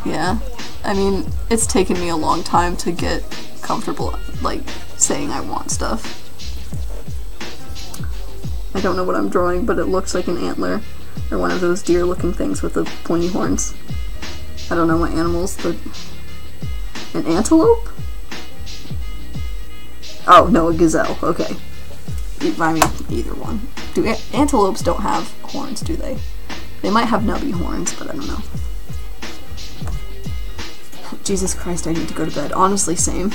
Yeah. I mean, it's taken me a long time to get comfortable, like, saying I want stuff. I don't know what I'm drawing, but it looks like an antler, or one of those deer-looking things with the pointy horns. I don't know what animals, but... An antelope? Oh, no, a gazelle, okay. I mean, either one. Antelopes don't have horns, do they? They might have nubby horns, but I don't know. Jesus Christ, I need to go to bed. Honestly, same.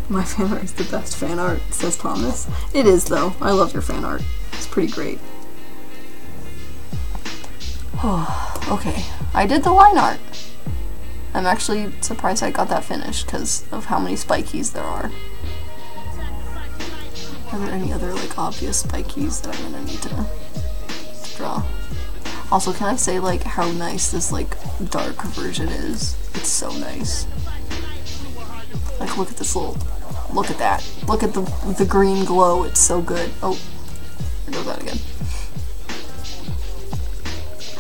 My fan art is the best fan art, says Thomas. It is, though. I love your fan art. It's pretty great. Oh, okay. I did the line art. I'm actually surprised I got that finished because of how many spikies there are. Are there any other, like, obvious spikies that I'm gonna need to draw? Also, can I say, like, how nice this, like, dark version is? It's so nice. Like, look at this little... Look at that. Look at the green glow. It's so good. Oh, there goes that again.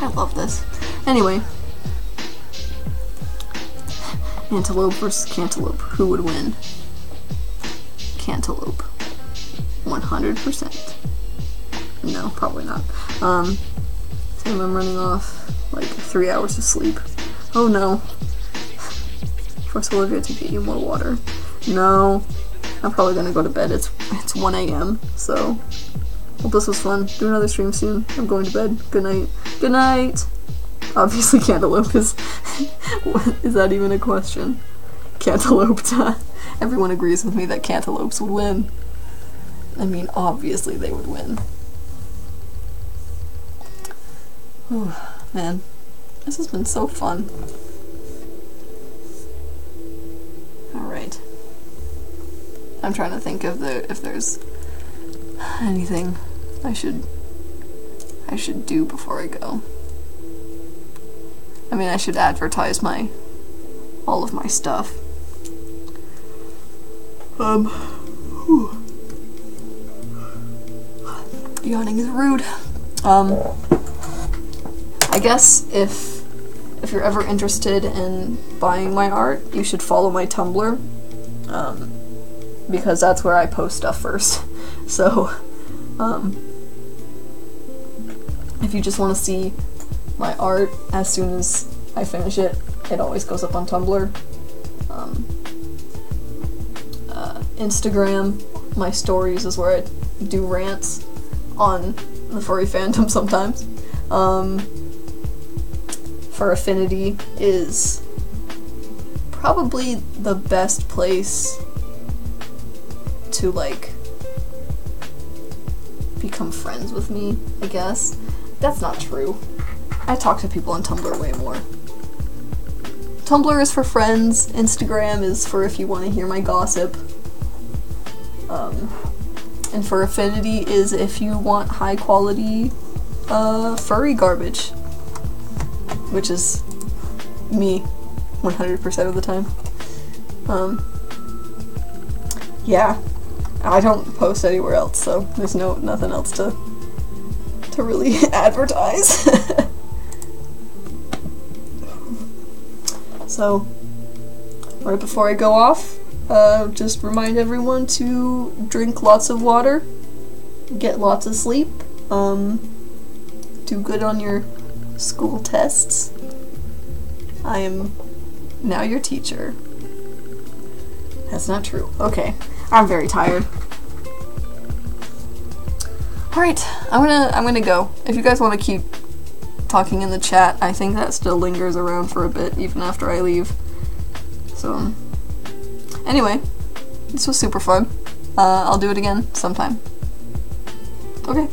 I love this. Anyway. Antelope versus cantaloupe. Who would win? Cantaloupe. 100%. No, probably not. Same, I'm running off like 3 hours of sleep. Oh no. Force Olivia to get you more water. No. I'm probably gonna go to bed. It's 1 a.m. So, hope this was fun. Do another stream soon. I'm going to bed. Good night. Good night! Obviously cantaloupe is... is that even a question? Cantaloupe. Everyone agrees with me that cantaloupes would win. I mean, obviously they would win. Whew, man. This has been so fun. Alright. I'm trying to think of if there's anything I should do before I go. I mean, I should advertise all of my stuff. Whew. Yawning is rude. I guess if you're ever interested in buying my art, you should follow my Tumblr, because that's where I post stuff first. So, if you just want to see my art as soon as I finish it, it always goes up on Tumblr. Instagram, my stories is where I do rants on the furry fandom sometimes. For Affinity is probably the best place to, like, become friends with me, I guess. That's not true. I talk to people on Tumblr way more. Tumblr is for friends, Instagram is for if you want to hear my gossip. And for Affinity is if you want high quality furry garbage. Which is me 100% of the time. Yeah. I don't post anywhere else, so there's nothing else to really advertise. So, right before I go off, just remind everyone to drink lots of water, get lots of sleep, do good on your school tests. I am now your teacher. That's not true. Okay, I'm very tired. Alright, I'm gonna go. If you guys want to keep talking in the chat, I think that still lingers around for a bit, even after I leave. So, anyway, this was super fun. I'll do it again sometime. Okay.